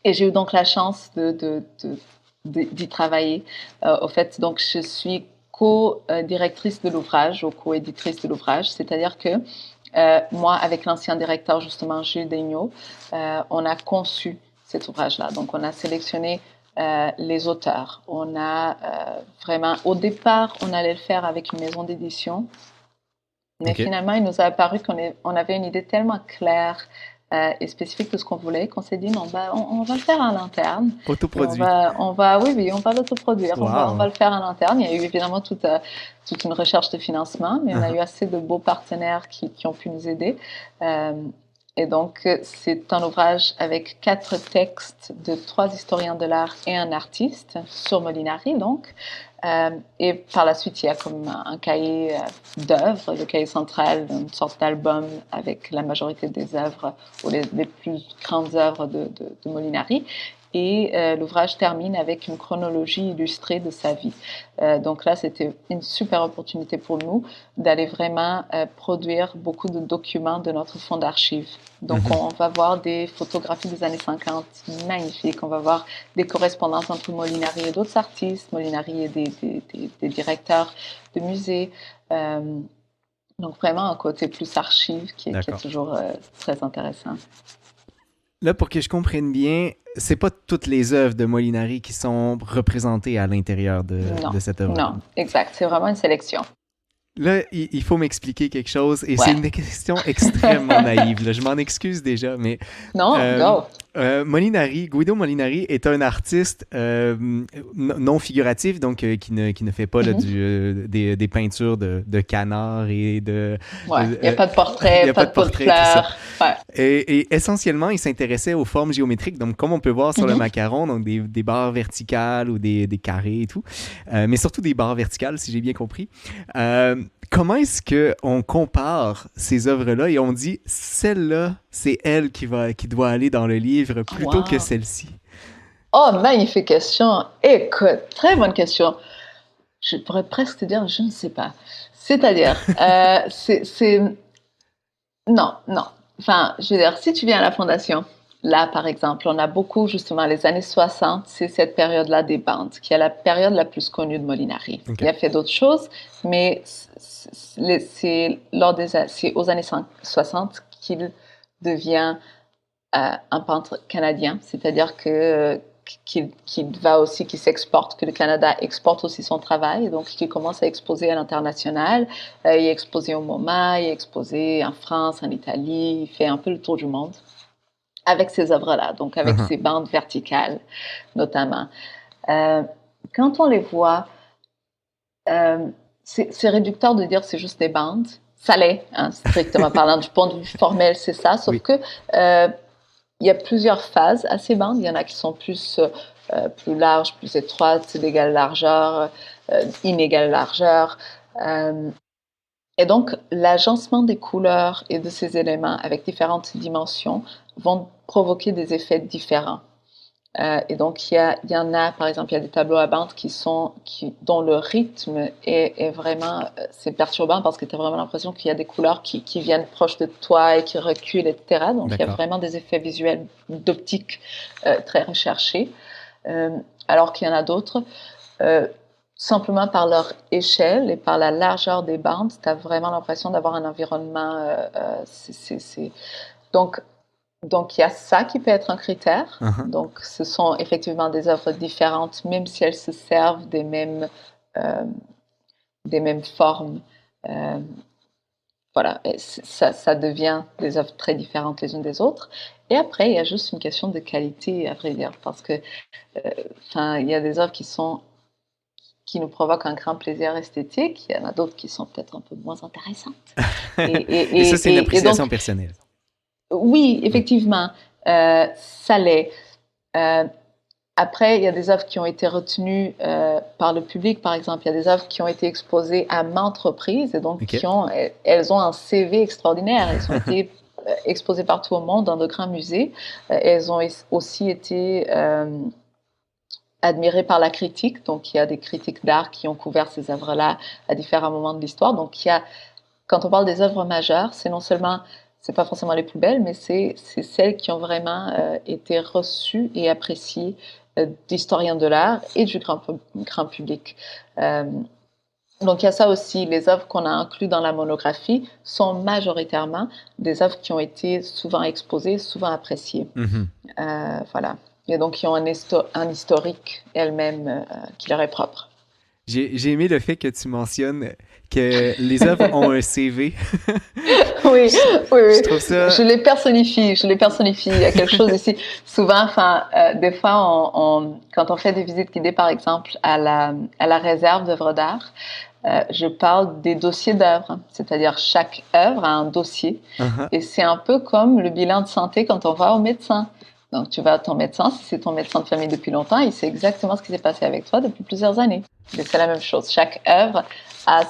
Et j'ai eu donc la chance d'y travailler. Au fait, donc, je suis co-directrice de l'ouvrage ou co-éditrice de l'ouvrage. C'est-à-dire que moi, avec l'ancien directeur, justement, Gilles Daigneault, on a conçu cet ouvrage-là. Donc, on a sélectionné les auteurs. On a vraiment... Au départ, on allait le faire avec une maison d'édition. Mais finalement, il nous a apparu qu'on avait une idée tellement claire et spécifique de ce qu'on voulait qu'on s'est dit, non, on va le faire à l'interne. Autoproduit. On va l'autoproduire. Wow. On va le faire à l'interne. Il y a eu évidemment toute une recherche de financement, mais on a eu assez de beaux partenaires qui ont pu nous aider. Et donc, c'est un ouvrage avec 4 textes de 3 historiens de l'art et un artiste sur Molinari, donc. Et par la suite, il y a comme un cahier d'œuvres, le cahier central, une sorte d'album avec la majorité des œuvres, ou les plus grandes œuvres de Molinari. Et l'ouvrage termine avec une chronologie illustrée de sa vie. Donc là, c'était une super opportunité pour nous d'aller vraiment produire beaucoup de documents de notre fonds d'archives. Donc, on va voir des photographies des années 50 magnifiques. On va voir des correspondances entre Molinari et d'autres artistes, Molinari et des directeurs de musées. Donc, vraiment un côté plus archive qui est toujours très intéressant. Là, pour que je comprenne bien, c'est pas toutes les œuvres de Molinari qui sont représentées à l'intérieur de cette œuvre. Non, exact. C'est vraiment une sélection. Là, il faut m'expliquer quelque chose, et c'est une question extrêmement naïve. Là. Je m'en excuse déjà, mais... Non, go! Guido Molinari est un artiste non figuratif, donc qui ne fait pas là, des peintures de canards et de... il n'y a pas de portrait, pas de fleurs. Ouais. Et essentiellement, il s'intéressait aux formes géométriques, donc comme on peut voir sur le macaron, donc des barres verticales ou des carrés et tout, mais surtout des barres verticales, si j'ai bien compris. Comment est-ce qu'on compare ces œuvres-là et on dit, celle-là, c'est elle qui doit aller dans le livre plutôt que celle-ci? Oh, magnifique question. Écoute, très bonne question. Je pourrais presque te dire, je ne sais pas. C'est-à-dire, Non. Enfin, je veux dire, si tu viens à la Fondation, là, par exemple, on a beaucoup, justement, les années 60, c'est cette période-là des bandes, qui est la période la plus connue de Molinari. Il a fait d'autres choses, mais c'est aux années 60 qu'il devient un peintre canadien, c'est-à-dire qu'il s'exporte, que le Canada exporte aussi son travail, donc qu'il commence à exposer à l'international. Il est exposé au MoMA, il est exposé en France, en Italie, il fait un peu le tour du monde avec ces œuvres-là, donc avec ces bandes verticales notamment. Quand on les voit, c'est réducteur de dire c'est juste des bandes. Ça l'est, hein, strictement parlant du point de vue formel, c'est ça, sauf que il y a plusieurs phases à ces bandes. Il y en a qui sont plus plus large, plus étroite, d'égale largeur, inégale largeur. Et donc, l'agencement des couleurs et de ces éléments avec différentes dimensions vont provoquer des effets différents. Et donc, il y en a, par exemple, il y a des tableaux à bandes dont le rythme est vraiment, c'est perturbant parce que tu as vraiment l'impression qu'il y a des couleurs qui viennent proches de toi et qui reculent, etc. Donc, il y a vraiment des effets visuels d'optique très recherchés. Alors qu'il y en a d'autres, simplement par leur échelle et par la largeur des bandes, tu as vraiment l'impression d'avoir un environnement. Donc, il y a ça qui peut être un critère. Uh-huh. Donc, ce sont effectivement des œuvres différentes, même si elles se servent des mêmes formes. Voilà, et ça devient des œuvres très différentes les unes des autres. Et après, il y a juste une question de qualité, à vrai dire, parce que, il y a des œuvres qui nous provoquent un grand plaisir esthétique. Il y en a d'autres qui sont peut-être un peu moins intéressantes. Et ça, c'est une appréciation personnelle. Oui, effectivement, ça l'est. Après, il y a des œuvres qui ont été retenues par le public, par exemple. Il y a des œuvres qui ont été exposées à maintes reprises et donc elles ont un CV extraordinaire. Elles ont été exposées partout au monde dans de grands musées. Elles ont aussi été admirées par la critique. Donc, il y a des critiques d'art qui ont couvert ces œuvres-là à différents moments de l'histoire. Donc, quand on parle des œuvres majeures, c'est non seulement... C'est pas forcément les plus belles, mais c'est celles qui ont vraiment été reçues et appréciées d'historiens de l'art et du grand public. Donc il y a ça aussi. Les œuvres qu'on a incluses dans la monographie sont majoritairement des œuvres qui ont été souvent exposées, souvent appréciées. Mm-hmm. Voilà. Et donc qui ont un historique elles-mêmes qui leur est propre. J'ai aimé le fait que tu mentionnes que les œuvres ont un CV. Oui. Je trouve ça... Je les personnifie. Il y a quelque chose ici. Souvent, des fois, quand on fait des visites guidées, par exemple, à la réserve d'œuvres d'art, je parle des dossiers d'œuvres. C'est-à-dire, chaque œuvre a un dossier. Uh-huh. Et c'est un peu comme le bilan de santé quand on va au médecin. Donc, tu vas à ton médecin, si c'est ton médecin de famille depuis longtemps, il sait exactement ce qui s'est passé avec toi depuis plusieurs années. Et c'est la même chose. Chaque œuvre a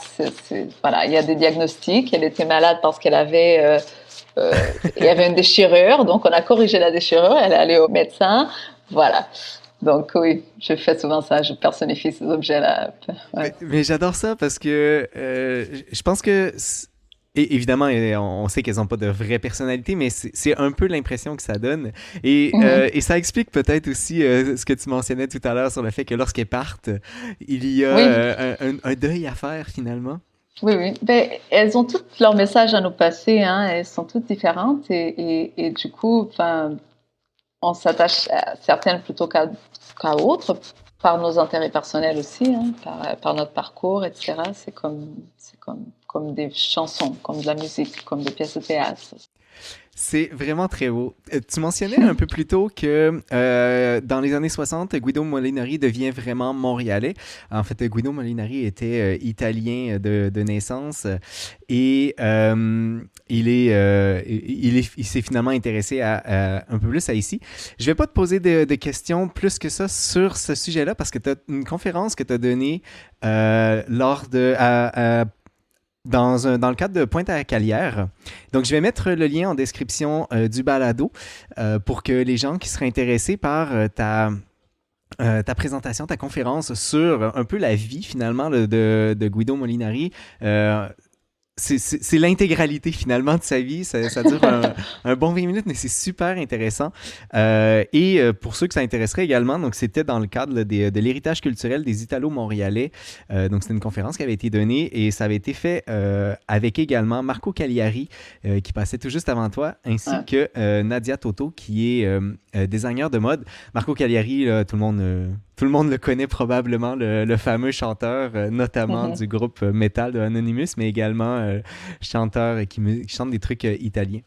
voilà, il y a des diagnostics. Elle était malade parce qu'elle avait, il y avait une déchirure, donc on a corrigé la déchirure. Elle est allée au médecin, voilà. Donc oui, je fais souvent ça. Je personnifie ces objets-là. Ouais. Mais j'adore ça parce que je pense que et évidemment, on sait qu'elles n'ont pas de vraie personnalité, mais c'est un peu l'impression que ça donne. Et ça explique peut-être aussi ce que tu mentionnais tout à l'heure sur le fait que lorsqu'elles partent, il y a un deuil à faire finalement. Oui. Ben, elles ont toutes leur message à nous passer. Hein. Elles sont toutes différentes et du coup, on s'attache à certaines plutôt qu'à autres, par nos intérêts personnels aussi, hein, par notre parcours, etc. C'est comme des chansons, comme de la musique, comme des pièces de théâtre. C'est vraiment très beau. Tu mentionnais un peu plus tôt que dans les années 60, Guido Molinari devient vraiment montréalais. En fait, Guido Molinari était italien de naissance et il s'est finalement intéressé à un peu plus à ici. Je vais pas te poser de questions plus que ça sur ce sujet-là parce que tu as une conférence que tu as donnée lors de... dans le cadre de Pointe-à-la-Calière. Donc, je vais mettre le lien en description du balado pour que les gens qui seraient intéressés par ta présentation, ta conférence sur un peu la vie, finalement, de Guido Molinari, c'est l'intégralité finalement de sa vie. Ça dure un bon 20 minutes, mais c'est super intéressant. Et pour ceux que ça intéresserait également, donc c'était dans le cadre de l'héritage culturel des Italo-Montréalais. Donc c'était une conférence qui avait été donnée et ça avait été fait avec également Marco Cagliari qui passait tout juste avant toi, ainsi que Nadia Toto qui est designer de mode. Marco Cagliari, là, tout le monde le connaît probablement, le fameux chanteur, notamment du groupe métal de Anonymous, mais également chanteur qui chante des trucs italiens.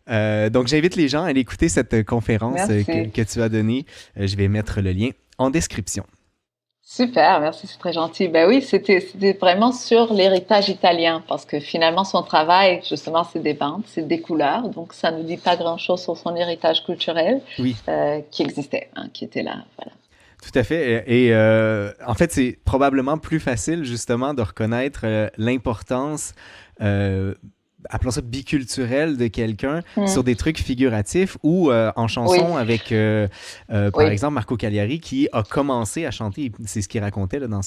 Donc, j'invite les gens à aller écouter cette conférence que tu as donnée. Je vais mettre le lien en description. Super, merci, c'est très gentil. Ben oui, c'était vraiment sur l'héritage italien, parce que finalement, son travail, justement, c'est des bandes, c'est des couleurs, donc ça ne dit pas grand-chose sur son héritage culturel qui existait, hein, qui était là, voilà. Tout à fait. En fait, c'est probablement plus facile justement de reconnaître l'importance, euh, appelons ça biculturelle de quelqu'un sur Mm. des trucs figuratifs ou en Oui, chanson avec, par oui, exemple, Marco Cagliari qui a commencé à chanter, c'est ce qu'il racontait là, dans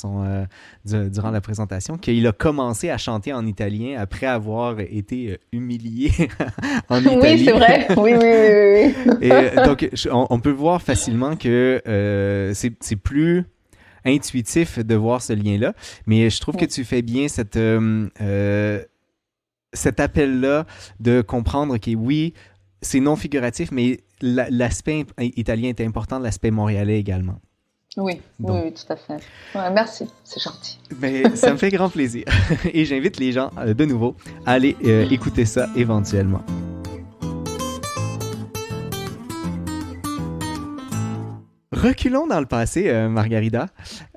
durant la présentation, qu'il a commencé à chanter en italien après avoir été humilié en oui, c'est Italie. vrai. Oui, oui, oui, oui, Et oui. donc, on peut voir facilement que c'est plus intuitif de voir ce lien-là, mais je trouve que Mm. tu fais bien cet appel-là de comprendre que oui, c'est non figuratif, mais l'aspect italien est important, l'aspect montréalais également. Oui, oui, Donc, oui, tout à fait. Ouais, merci, c'est gentil. mais ça me fait grand plaisir. Et j'invite les gens, de nouveau, à aller écouter ça éventuellement. Reculons dans le passé, Margarida.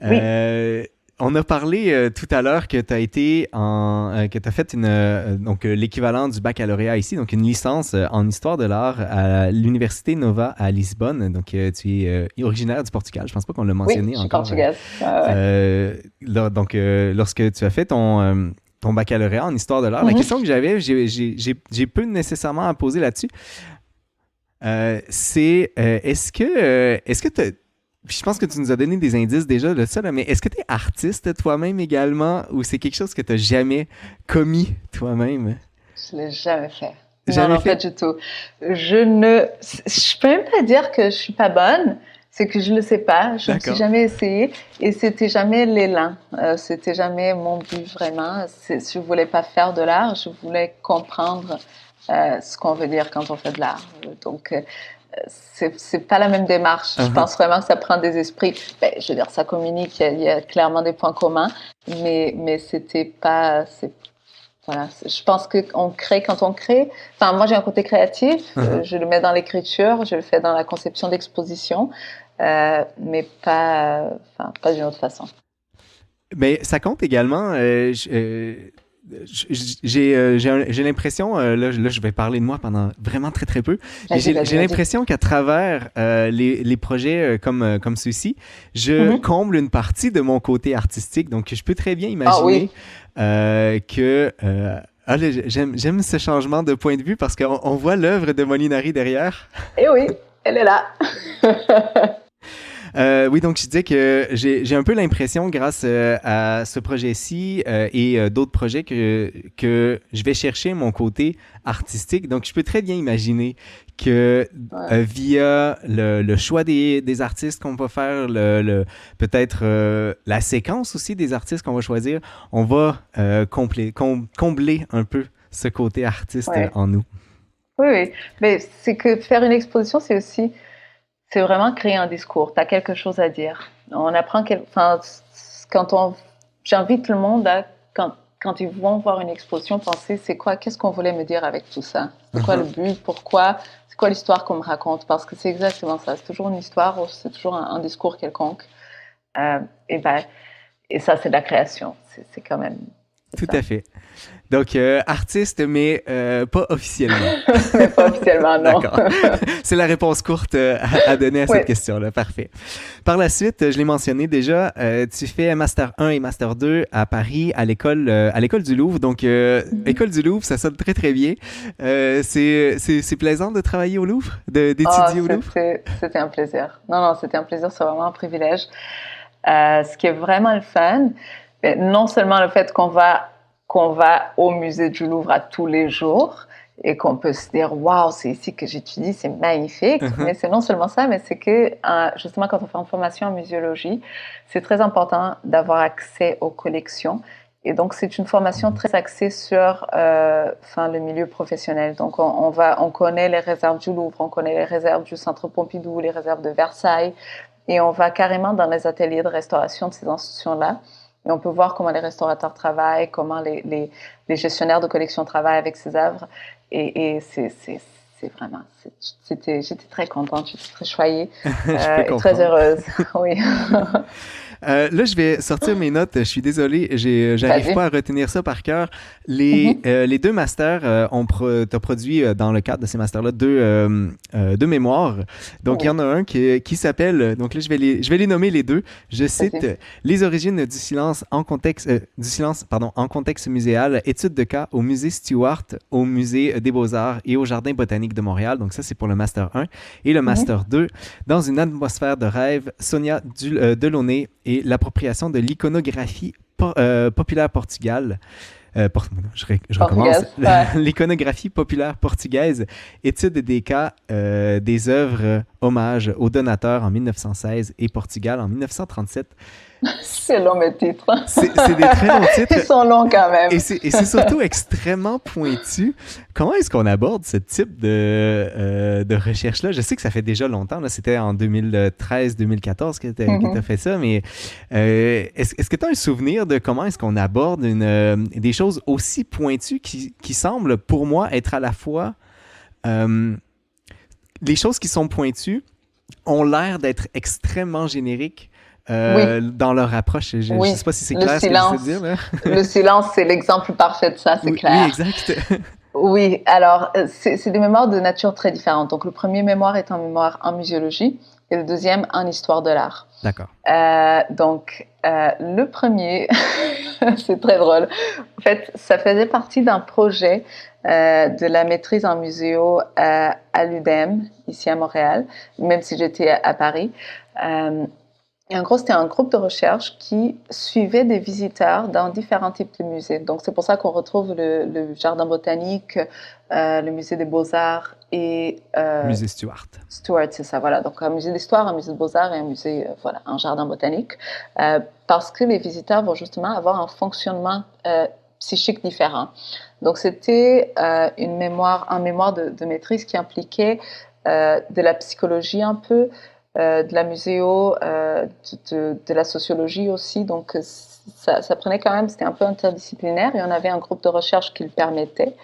Oui. Euh, on a parlé tout à l'heure que tu as été que tu as fait donc l'équivalent du baccalauréat ici, donc une licence en histoire de l'art à l'Université Nova à Lisbonne. Donc tu es originaire du Portugal. Je pense pas qu'on l'a Oui, mentionné je suis encore. portugaise. Ouais, ouais. Donc lorsque tu as fait ton baccalauréat en histoire de l'art, la Mhm. question que j'avais, j'ai peu nécessairement à poser là-dessus. C'est est-ce que je pense que tu nous as donné des indices déjà de ça, là, mais est-ce que tu es artiste toi-même également ou c'est quelque chose que tu n'as jamais commis toi-même? Je l'ai jamais fait. Non, Jamais non, pas fait? du tout. Je peux même pas dire que je suis pas bonne. C'est que je le sais pas. Je me suis D'accord. jamais essayée et c'était jamais l'élan. C'était jamais mon but vraiment. Je voulais pas faire de l'art. Je voulais comprendre ce qu'on veut dire quand on fait de l'art. Donc, c'est pas la même démarche. Je Uh-huh. pense vraiment que ça prend des esprits. Ben, je veux dire, ça communique. Il y a clairement des points communs, mais c'était pas. Voilà, je pense qu'on crée quand on crée. Enfin, moi, j'ai un côté créatif. Uh-huh. Je le mets dans l'écriture, je le fais dans la conception d'exposition, mais enfin, pas d'une autre façon. Mais ça compte également. J'ai l'impression, là, je vais parler de moi pendant vraiment très très peu, mais Vas-y, vas-y, j'ai vas-y. l'impression qu'à travers les projets comme ceux-ci, je Mhm. comble une partie de mon côté artistique. Donc, je peux très bien Ah imaginer oui, que... ah, là, j'aime ce changement de point de vue parce qu'on voit l'œuvre de Molinari derrière. eh oui, elle est là. Oui, donc je disais que j'ai un peu l'impression, grâce à ce projet-ci et d'autres projets, que je vais chercher mon côté artistique. Donc, je peux très bien imaginer que Ouais, via le choix des artistes qu'on va faire, peut-être la séquence aussi des artistes qu'on va choisir, on va combler un peu ce côté artiste ouais. en nous. Oui, oui. Mais c'est que faire une exposition, c'est vraiment créer un discours. Tu as quelque chose à dire. On apprend, enfin, quand on, j'invite le monde à, quand ils vont voir une exposition, penser c'est quoi, qu'est-ce qu'on voulait me dire avec tout ça? C'est quoi le Uh-huh. but? Pourquoi? C'est quoi l'histoire qu'on me raconte? Parce que c'est exactement ça. C'est toujours une histoire, ou c'est toujours un discours quelconque. Euh, et ben, et ça, c'est de la création. C'est quand même, c'est Tout ça. à fait. Donc, artiste, mais pas officiellement. Mais pas officiellement, non. D'accord. C'est la réponse courte à donner à cette Oui. question-là. Parfait. Par la suite, je l'ai mentionné déjà, tu fais Master 1 et Master 2 à Paris, à l'école du Louvre. Donc, Mhm. École du Louvre, ça sonne très, très bien. C'est plaisant de travailler au Louvre, Oh, d'étudier au Louvre? c'était un plaisir. Non, non, c'était un plaisir, c'est vraiment un privilège. Ce qui est vraiment le fun, non seulement le fait qu'on va au musée du Louvre à tous les jours et qu'on peut se dire waouh, c'est ici que j'étudie, c'est magnifique, Uh-huh. mais c'est non seulement ça, mais c'est que justement quand on fait une formation en muséologie, c'est très important d'avoir accès aux collections. Et donc c'est une formation très axée sur enfin, le milieu professionnel. Donc on connaît les réserves du Louvre, on connaît les réserves du Centre Pompidou, les réserves de Versailles, et on va carrément dans les ateliers de restauration de ces institutions-là. Et on peut voir comment les restaurateurs travaillent, comment les gestionnaires de collection travaillent avec ces œuvres. Et c'est vraiment, j'étais très contente, j'étais très choyée Je peux et très comprendre. heureuse. Oui. Là, je vais sortir mes notes. Je suis désolé, j'arrive Vas-y. pas à retenir ça par cœur. Mhm. Les deux masters, t'as produit dans le cadre de ces masters-là deux mémoires. Donc, il y Oui, en a un qui s'appelle, donc là, je vais les nommer les deux. Je cite vas-y. Les origines du silence, pardon, en contexte muséal, études de cas au musée Stewart, au musée des Beaux-Arts et au Jardin botanique de Montréal. Donc, ça, c'est pour le master 1. Et le Mhm. master 2, dans une atmosphère de rêve, Sonia Delaunay et l'appropriation de l'iconographie populaire portugale. Je recommence. Portugaise, ouais. L'iconographie populaire portugaise, étude des cas des œuvres hommage aux donateurs en 1916 et Portugal en 1937. C'est long mes titres. C'est des très longs Ils titres sont longs quand même. et c'est surtout extrêmement pointu. Comment est-ce qu'on aborde ce type de recherche-là? Je sais que ça fait déjà longtemps, là, c'était en 2013-2014 que tu as Mhm. fait ça, mais est-ce que tu as un souvenir de comment est-ce qu'on aborde des choses aussi pointues qui semblent pour moi être à la fois euh, les choses qui sont pointues ont l'air d'être extrêmement génériques Oui, dans leur approche. Je ne oui. sais pas si c'est Le clair ce que j'essaie de dire silence. là. Le silence, c'est l'exemple parfait de ça, c'est Oui, oui, clair. exact. Oui, alors c'est des mémoires de nature très différente. Donc le premier mémoire est un mémoire en muséologie et le deuxième en histoire de l'art. D'accord. Le premier, c'est très drôle. En fait, ça faisait partie d'un projet de la maîtrise en muséo à l'UDEM, ici à Montréal, même si j'étais à Paris. Euh, et en gros, c'était un groupe de recherche qui suivait des visiteurs dans différents types de musées. Donc, c'est pour ça qu'on retrouve le jardin botanique, le musée des beaux-arts et Musée Stewart. Stuart, c'est ça, voilà. Donc, un musée d'histoire, un musée de beaux-arts et un musée, voilà, un jardin botanique. Parce que les visiteurs vont justement avoir un fonctionnement psychique différent. Donc, c'était un mémoire de maîtrise qui impliquait de la psychologie un peu, de la muséo, de la sociologie aussi. Donc, ça prenait quand même, c'était un peu interdisciplinaire et on avait un groupe de recherche qui le permettait.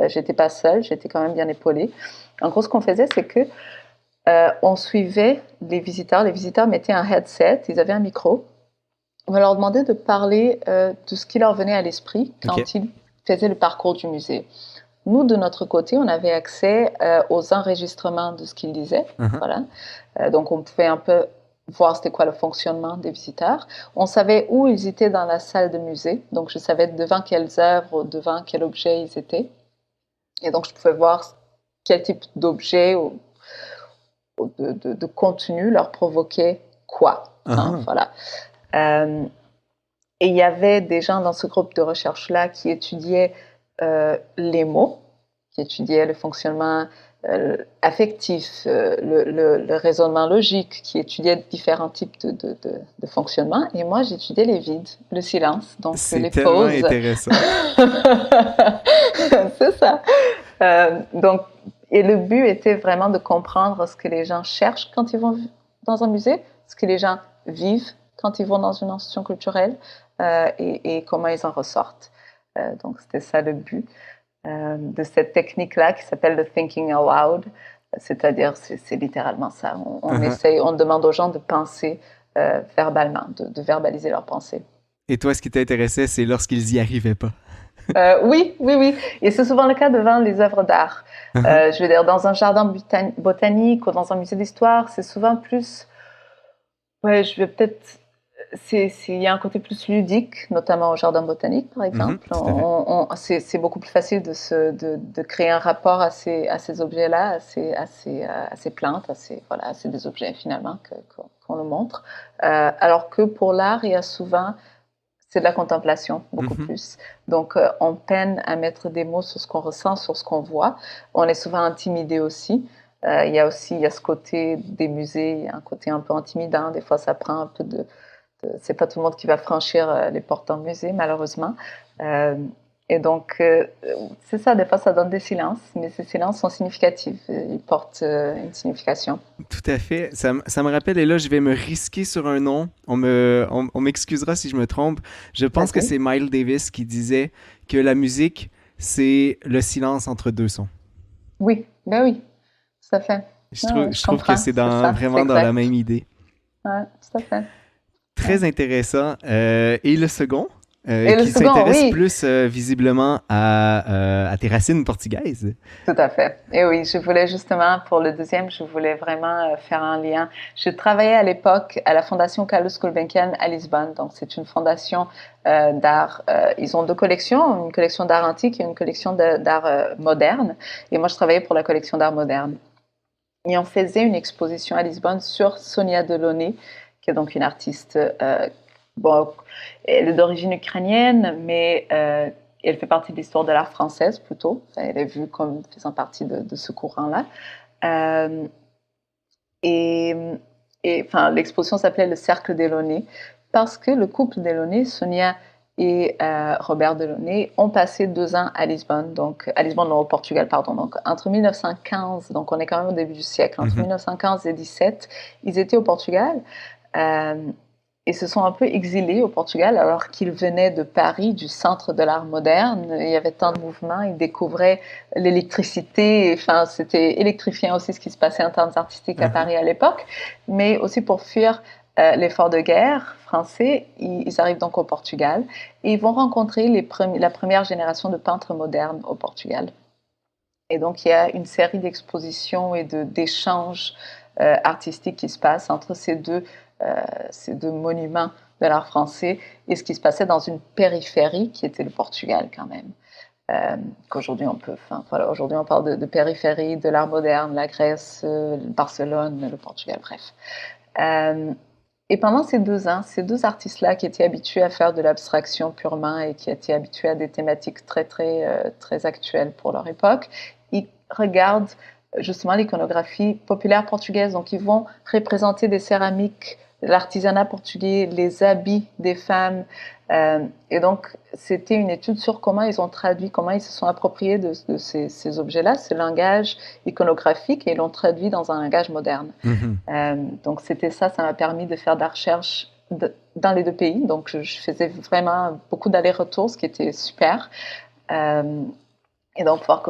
J'étais pas seule, j'étais quand même bien épaulée. En gros, ce qu'on faisait, c'est que on suivait les visiteurs. Les visiteurs mettaient un headset, ils avaient un micro. On leur demandait de parler de ce qui leur venait à l'esprit OK. quand ils faisaient le parcours du musée. Nous, de notre côté, on avait accès aux enregistrements de ce qu'ils disaient. Uh-huh. Voilà. Donc, on pouvait un peu voir c'était quoi le fonctionnement des visiteurs. On savait où ils étaient dans la salle de musée. Donc, je savais devant quelles œuvres, devant quel objet ils étaient. Et donc, je pouvais voir quel type d'objet ou de contenu leur provoquait quoi. Hein, Uh-huh. voilà. Euh, et il y avait des gens dans ce groupe de recherche-là qui étudiaient les mots, qui étudiaient le fonctionnement affectif, le raisonnement logique, qui étudiaient différents types de fonctionnement. Et moi, j'étudiais les vides, le silence, donc C'est les tellement pauses. intéressant. C'est ça. Donc, et le but était vraiment de comprendre ce que les gens cherchent quand ils vont dans un musée, ce que les gens vivent quand ils vont dans une institution culturelle et comment ils en ressortent. Donc, c'était ça le but de cette technique-là qui s'appelle le thinking aloud. C'est-à-dire, c'est littéralement ça. Uh-huh. On demande aux gens de penser verbalement, de verbaliser leurs pensées. Et toi, ce qui t'intéressait, c'est lorsqu'ils y arrivaient pas. Oui, oui, oui. Et c'est souvent le cas devant les œuvres d'art. Uh-huh. Je veux dire, dans un jardin botanique ou dans un musée d'histoire, c'est souvent plus. Ouais, je vais peut-être. Il y a un côté plus ludique, notamment au jardin botanique, par Mhm, exemple. tout à fait. C'est beaucoup plus facile de créer un rapport à ces objets-là, à ces plantes, voilà, à ces des objets finalement qu'on nous montre. Alors que pour l'art, il y a souvent c'est de la contemplation, beaucoup Mhm. plus. Donc, on peine à mettre des mots sur ce qu'on ressent, sur ce qu'on voit. On est souvent intimidé aussi. Il y a ce côté des musées, il y a un côté un peu intimidant. Des fois, ça prend un peu c'est pas tout le monde qui va franchir les portes d'un musée, malheureusement. Euh, et donc, c'est ça, des fois, ça donne des silences, mais ces silences sont significatifs. Ils portent une signification. Tout à fait. Ça me rappelle, et là, je vais me risquer sur un nom. On m'excusera si je me trompe. Je pense que Vas-y. c'est Miles Davis qui disait que la musique, c'est le silence entre deux sons. Oui, ben oui, tout à fait. Je Ah trouve, ouais, je je trouve que comprends, c'est c'est ça, c'est vraiment dans la exact. même idée. Ouais, tout à fait. très intéressant. Et le second, Et le qui second, s'intéresse oui, plus visiblement à tes racines portugaises. tout à fait. Et oui, je voulais justement, pour le deuxième, je voulais vraiment faire un lien. Je travaillais à l'époque à la Fondation Carlos Gulbenkian à Lisbonne. Donc, c'est une fondation d'art. Ils ont deux collections, une collection d'art antique et une collection d'art moderne. Et moi, je travaillais pour la collection d'art moderne. Et on faisait une exposition à Lisbonne sur Sonia Delaunay, qui est donc une artiste, bon, elle est d'origine ukrainienne, mais elle fait partie de l'histoire de l'art française plutôt. Elle est vue comme faisant partie de ce courant-là. Euh, et, enfin, l'exposition s'appelait Le Cercle Delaunay parce que le couple Delaunay, Sonia et Robert Delaunay, ont passé 2 ans à Lisbonne, donc à Lisbonne, non, au Portugal, pardon. Donc entre 1915, donc on est quand même au début du siècle, entre 1915 et 17, ils étaient au Portugal. Euh, et se sont un peu exilés au Portugal alors qu'ils venaient de Paris, du centre de l'art moderne. Il y avait tant de mouvements, ils découvraient l'électricité. Enfin, c'était électrifiant aussi ce qui se passait en termes artistiques à Paris à l'époque, mais aussi pour fuir l'effort de guerre français, ils arrivent donc au Portugal et ils vont rencontrer la première génération de peintres modernes au Portugal. Et donc, il y a une série d'expositions et d'échanges artistiques qui se passent entre ces deux monuments de l'art français et ce qui se passait dans une périphérie qui était le Portugal quand même. Qu'aujourd'hui on peut, enfin voilà, aujourd'hui on parle de périphérie, de l'art moderne, la Grèce, Barcelone, le Portugal, bref. Et pendant ces 2 ans, ces deux artistes-là qui étaient habitués à faire de l'abstraction purement et qui étaient habitués à des thématiques très actuelles pour leur époque, ils regardent justement l'iconographie populaire portugaise. Donc ils vont représenter des céramiques, l'artisanat portugais, les habits des femmes. Et donc c'était une étude sur comment ils ont traduit, comment ils se sont appropriés de ces objets-là, ce langage iconographique, et ils l'ont traduit dans un langage moderne. Donc c'était ça m'a permis de faire de la recherche dans les deux pays. Donc je faisais vraiment beaucoup d'allers-retours, ce qui était super. Et donc pouvoir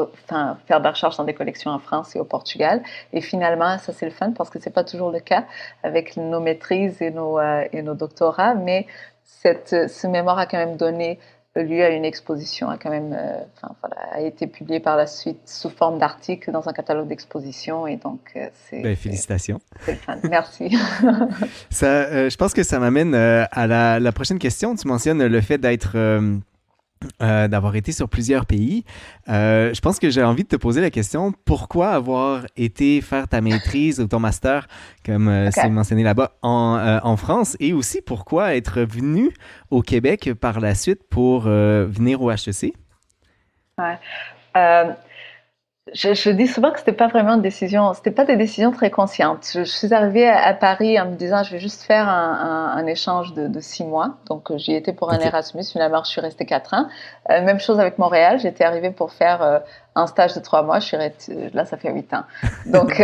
faire de la recherche dans des collections en France et au Portugal. Et finalement, ça c'est le fun parce que c'est pas toujours le cas avec nos maîtrises et nos doctorats, mais ce mémoire a quand même donné lieu à une exposition, a été publié par la suite sous forme d'article dans un catalogue d'exposition. Et donc félicitations. C'est le fun. Merci. Je pense que ça m'amène à la prochaine question. Tu mentionnes le fait d'avoir été sur plusieurs pays. Je pense que j'ai envie de te poser la question, pourquoi avoir été faire ta maîtrise ou ton master, comme c'est mentionné là-bas, en France, et aussi pourquoi être venu au Québec par la suite pour venir au HEC? Ouais. Je dis souvent que c'était pas des décisions très conscientes. Je suis arrivée à Paris en me disant je vais juste faire un échange de 6 mois. Donc j'y étais pour un Erasmus. Finalement, je suis restée 4 ans. Même chose avec Montréal. J'étais arrivée pour faire un stage de 3 mois. Là, ça fait 8 ans. Donc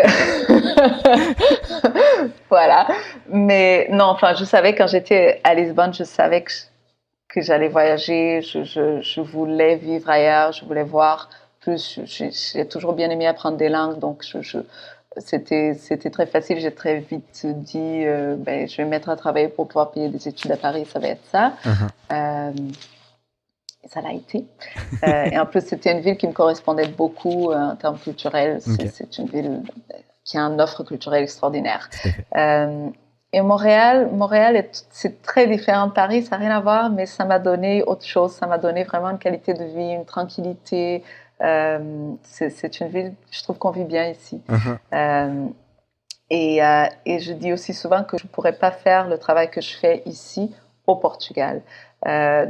voilà. Mais non, enfin, je savais quand j'étais à Lisbonne, je savais que j'allais voyager. Je voulais vivre ailleurs. Je voulais voir plus. J'ai toujours bien aimé apprendre des langues, donc c'était très facile. J'ai très vite dit, je vais me mettre à travailler pour pouvoir payer des études à Paris, ça va être ça. Et ça l'a été. Et en plus, c'était une ville qui me correspondait beaucoup en termes culturels. C'est une ville qui a une offre culturelle extraordinaire. Et Montréal, c'est très différent de Paris, ça n'a rien à voir, mais ça m'a donné autre chose. Ça m'a donné vraiment une qualité de vie, une tranquillité. C'est une ville, je trouve qu'on vit bien ici. Et je dis aussi souvent que je ne pourrais pas faire le travail que je fais ici au Portugal.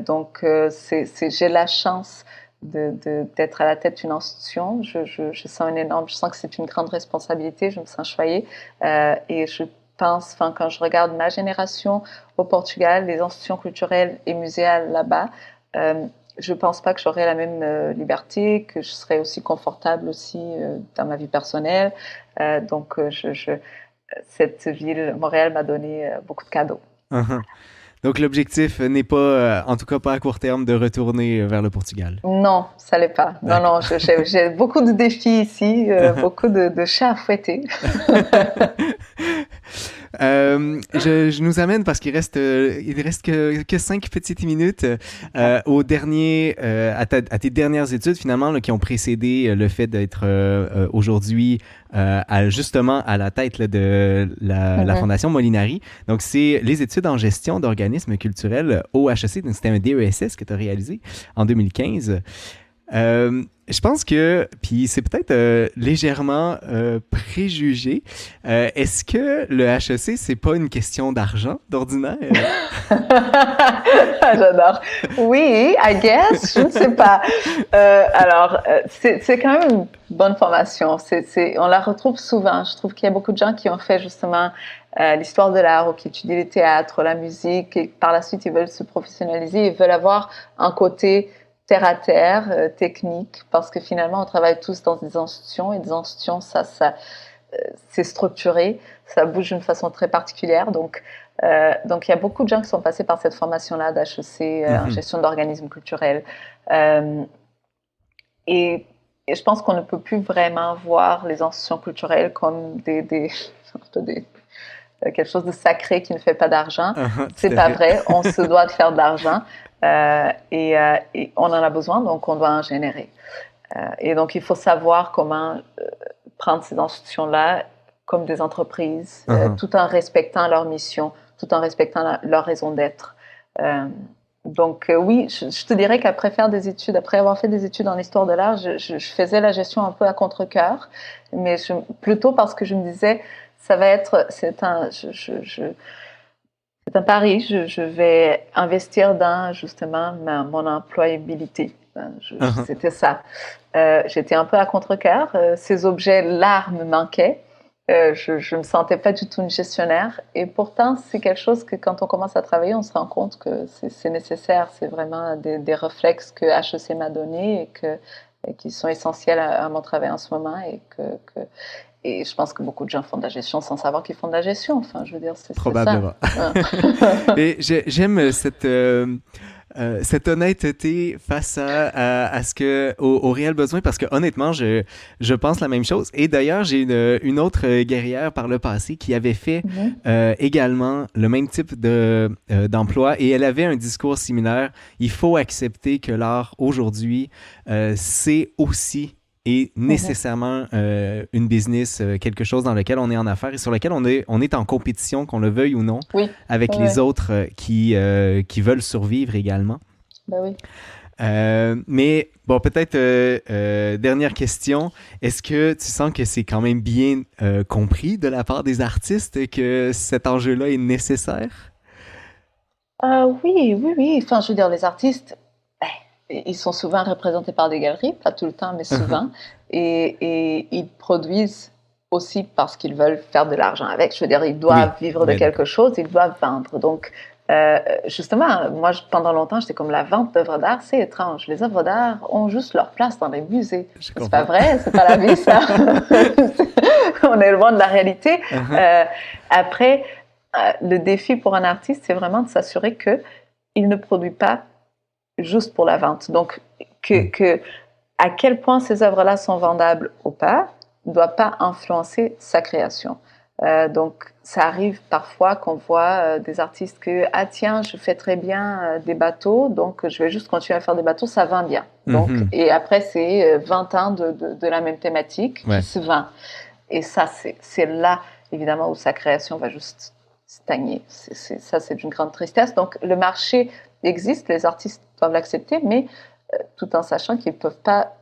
Donc, j'ai la chance d'être à la tête d'une institution. Je sens que c'est une grande responsabilité, je me sens choyée. Et je pense, quand je regarde ma génération au Portugal, les institutions culturelles et muséales là-bas, je ne pense pas que j'aurais la même liberté, que je serais aussi confortable aussi dans ma vie personnelle. Donc, cette ville, Montréal, m'a donné beaucoup de cadeaux. Donc, l'objectif n'est pas, en tout cas pas à court terme, de retourner vers le Portugal. Non, ça l'est pas. Non, j'ai beaucoup de défis ici, beaucoup de chats à fouetter. Je nous amène parce il reste que 5 petites minutes au dernier, à tes dernières études finalement là, qui ont précédé le fait d'être aujourd'hui justement à la tête là, de la Fondation Molinari. Donc, c'est les études en gestion d'organismes culturels au HEC. Donc, c'était un DESS que tu as réalisé en 2015. Je pense que, puis c'est peut-être légèrement préjugé, est-ce que le HEC, c'est pas une question d'argent d'ordinaire? J'adore. Oui, I guess, je ne sais pas. C'est quand même une bonne formation. On la retrouve souvent. Je trouve qu'il y a beaucoup de gens qui ont fait justement l'histoire de l'art ou qui étudient le théâtre, la musique, et par la suite, ils veulent se professionnaliser, ils veulent avoir un côté terre-à-terre, technique, parce que finalement, on travaille tous dans des institutions, et des institutions, c'est structuré, ça bouge d'une façon très particulière. Donc, il y a beaucoup de gens qui sont passés par cette formation-là d'HEC, en gestion d'organismes culturels. Et je pense qu'on ne peut plus vraiment voir les institutions culturelles comme quelque chose de sacré qui ne fait pas d'argent. C'est pas vrai, on se doit de faire de l'argent. Et on en a besoin, donc on doit en générer. Et donc, il faut savoir comment prendre ces institutions-là comme des entreprises, tout en respectant leur mission, tout en respectant leur raison d'être. Donc, oui, je te dirais qu'après avoir fait des études en histoire de l'art, je faisais la gestion un peu à contre-cœur, mais plutôt parce que je me disais, c'est un pari, je vais investir dans justement mon employabilité. C'était ça. J'étais un peu à contre-cœur. Ces objets, l'art me manquait. Je me sentais pas du tout une gestionnaire. Et pourtant, c'est quelque chose que quand on commence à travailler, on se rend compte que c'est nécessaire. C'est vraiment des réflexes que HEC m'a donnés et qui sont essentiels à mon travail en ce moment et je pense que beaucoup de gens font de la gestion sans savoir qu'ils font de la gestion. Enfin, je veux dire, c'est probablement. Ça. Et j'aime cette honnêteté face à ce que aux réels besoins, parce que honnêtement, je pense la même chose. Et d'ailleurs, j'ai une autre guerrière par le passé qui avait fait également le même type d'emploi, et elle avait un discours similaire. Il faut accepter que l'art aujourd'hui, c'est aussi et nécessairement une business, quelque chose dans lequel on est en affaires et sur lequel on est en compétition, qu'on le veuille ou non, avec les autres qui veulent survivre également. Ben oui. Mais bon, peut-être dernière question, est-ce que tu sens que c'est quand même bien compris de la part des artistes que cet enjeu-là est nécessaire? Oui. Enfin, je veux dire, les artistes, ils sont souvent représentés par des galeries, pas tout le temps, mais souvent. Et ils produisent aussi parce qu'ils veulent faire de l'argent avec. Je veux dire, ils doivent vivre de quelque chose, ils doivent vendre. Donc, justement, moi, pendant longtemps, j'étais comme la vente d'œuvres d'art, c'est étrange. Les œuvres d'art ont juste leur place dans les musées. C'est pas vrai, c'est pas la vie, ça. On est loin de la réalité. Après, le défi pour un artiste, c'est vraiment de s'assurer qu'il ne produit pas juste pour la vente. Donc, à quel point ces œuvres-là sont vendables ou pas ne doit pas influencer sa création. Donc, ça arrive parfois qu'on voit des artistes tiens, je fais très bien des bateaux, donc je vais juste continuer à faire des bateaux, ça vend bien. Donc, et après, c'est 20 ans de la même thématique qui se vend. Et ça, c'est là, évidemment, où sa création va juste stagner. Ça, c'est d'une grande tristesse. Donc, le marché existe, les artistes doivent l'accepter, mais tout en sachant qu'ils peuvent pas,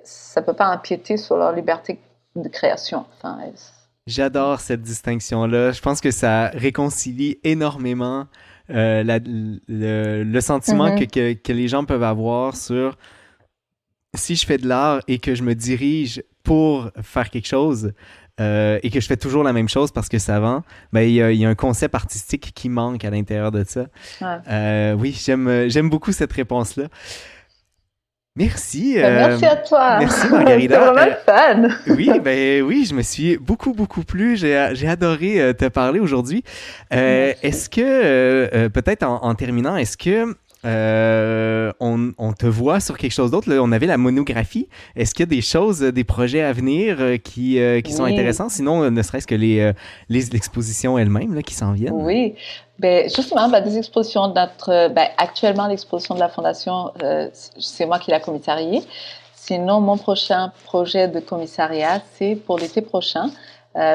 ça peut pas empiéter sur leur liberté de création. Enfin, j'adore cette distinction-là. Je pense que ça réconcilie énormément le sentiment que les gens peuvent avoir sur si je fais de l'art et que je me dirige pour faire quelque chose et que je fais toujours la même chose parce que ça vend, ben, il y a un concept artistique qui manque à l'intérieur de ça. Oui, j'aime beaucoup cette réponse-là. Merci. Merci à toi. Merci, Margarida. C'est vraiment fan. Oui, je me suis beaucoup plu. J'ai adoré te parler aujourd'hui. Est-ce que, peut-être en terminant, est-ce que on te voit sur quelque chose d'autre. Là, on avait la monographie. Est-ce qu'il y a des choses, des projets à venir qui sont intéressants? Sinon, ne serait-ce que l'exposition elle-même là, qui s'en viennent. Oui, ben, justement, des expositions actuellement, l'exposition de la Fondation, c'est moi qui l'ai commissariée. Sinon, mon prochain projet de commissariat, c'est pour l'été prochain.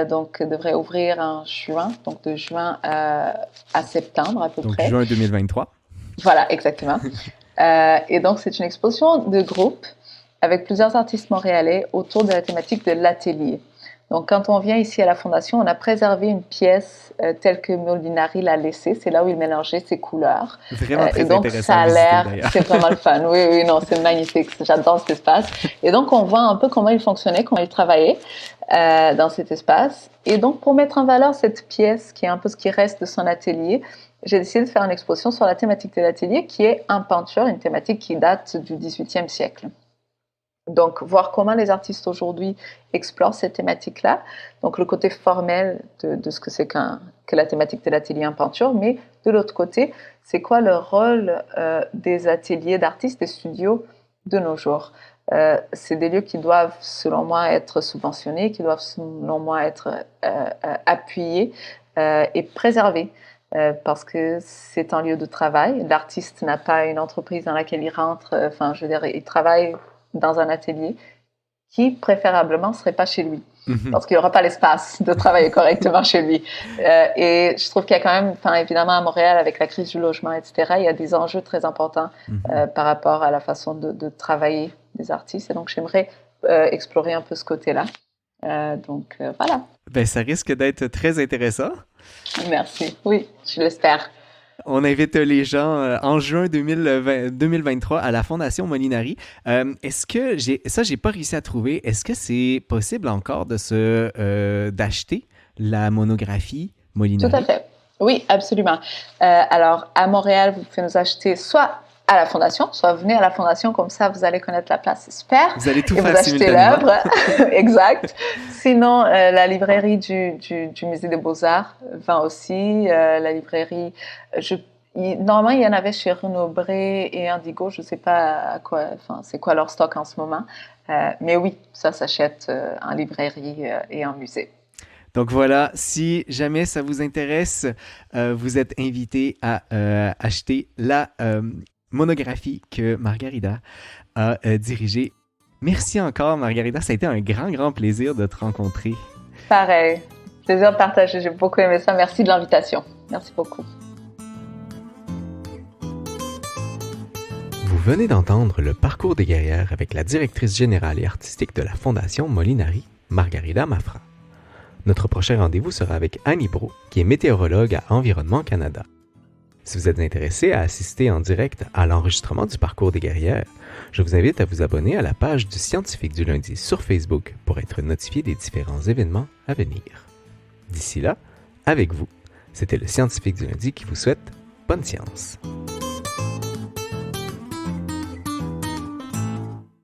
Donc, devrait ouvrir en juin, donc de juin à septembre à peu près. Donc, juin 2023. Voilà, exactement. Et donc, c'est une exposition de groupe avec plusieurs artistes montréalais autour de la thématique de l'atelier. Donc, quand on vient ici à la Fondation, on a préservé une pièce telle que Molinari l'a laissée. C'est là où il mélangeait ses couleurs. Vraiment très et donc, intéressant ça a l'air, d'ailleurs. c'est vraiment le fun. Oui, non, c'est magnifique. J'adore cet espace. Et donc, on voit un peu comment il fonctionnait, comment il travaillait dans cet espace. Et donc, pour mettre en valeur cette pièce, qui est un peu ce qui reste de son atelier, j'ai décidé de faire une exposition sur la thématique de l'atelier, qui est en peinture, une thématique qui date du XVIIIe siècle. Donc, voir comment les artistes aujourd'hui explorent cette thématique-là. Donc, le côté formel de ce que c'est que la thématique de l'atelier en peinture, mais de l'autre côté, c'est quoi le rôle des ateliers d'artistes, des studios de nos jours. C'est des lieux qui doivent, selon moi, être subventionnés, qui doivent, selon moi, être appuyés et préservés. Parce que c'est un lieu de travail. L'artiste n'a pas une entreprise dans laquelle il rentre. Il travaille dans un atelier qui, préférablement, ne serait pas chez lui. Parce qu'il n'y aura pas l'espace de travailler correctement chez lui. Et je trouve qu'il y a quand même, évidemment, à Montréal, avec la crise du logement, etc., il y a des enjeux très importants par rapport à la façon de travailler des artistes. Et donc, j'aimerais explorer un peu ce côté-là. Voilà. Ben, ça risque d'être très intéressant. Merci. Oui, je l'espère. On invite les gens en juin 2023 à la Fondation Molinari. Est-ce que j'ai pas réussi à trouver, est-ce que c'est possible encore d'acheter la monographie Molinari? Tout à fait. Oui, absolument. Alors, à Montréal, vous pouvez nous acheter soit à la Fondation, soit venez à la Fondation, comme ça vous allez connaître la place, c'est super. Vous allez tout faire vous achetez l'œuvre, exact. Sinon, la librairie du Musée des Beaux-Arts vend aussi. La librairie, normalement il y en avait chez Renaud Bré et Indigo, je ne sais pas c'est quoi leur stock en ce moment. Mais oui, ça s'achète en librairie et en musée. Donc voilà, si jamais ça vous intéresse, vous êtes invité à acheter la monographie que Margarida a dirigée. Merci encore, Margarida. Ça a été un grand plaisir de te rencontrer. Pareil. Plaisir de partager. J'ai beaucoup aimé ça. Merci de l'invitation. Merci beaucoup. Vous venez d'entendre le parcours des guerrières avec la directrice générale et artistique de la Fondation Molinari, Margarida Maffra. Notre prochain rendez-vous sera avec Annie Brault, qui est météorologue à Environnement Canada. Si vous êtes intéressé à assister en direct à l'enregistrement du parcours des guerrières, je vous invite à vous abonner à la page du Scientifique du lundi sur Facebook pour être notifié des différents événements à venir. D'ici là, avec vous, c'était le Scientifique du lundi qui vous souhaite bonne science.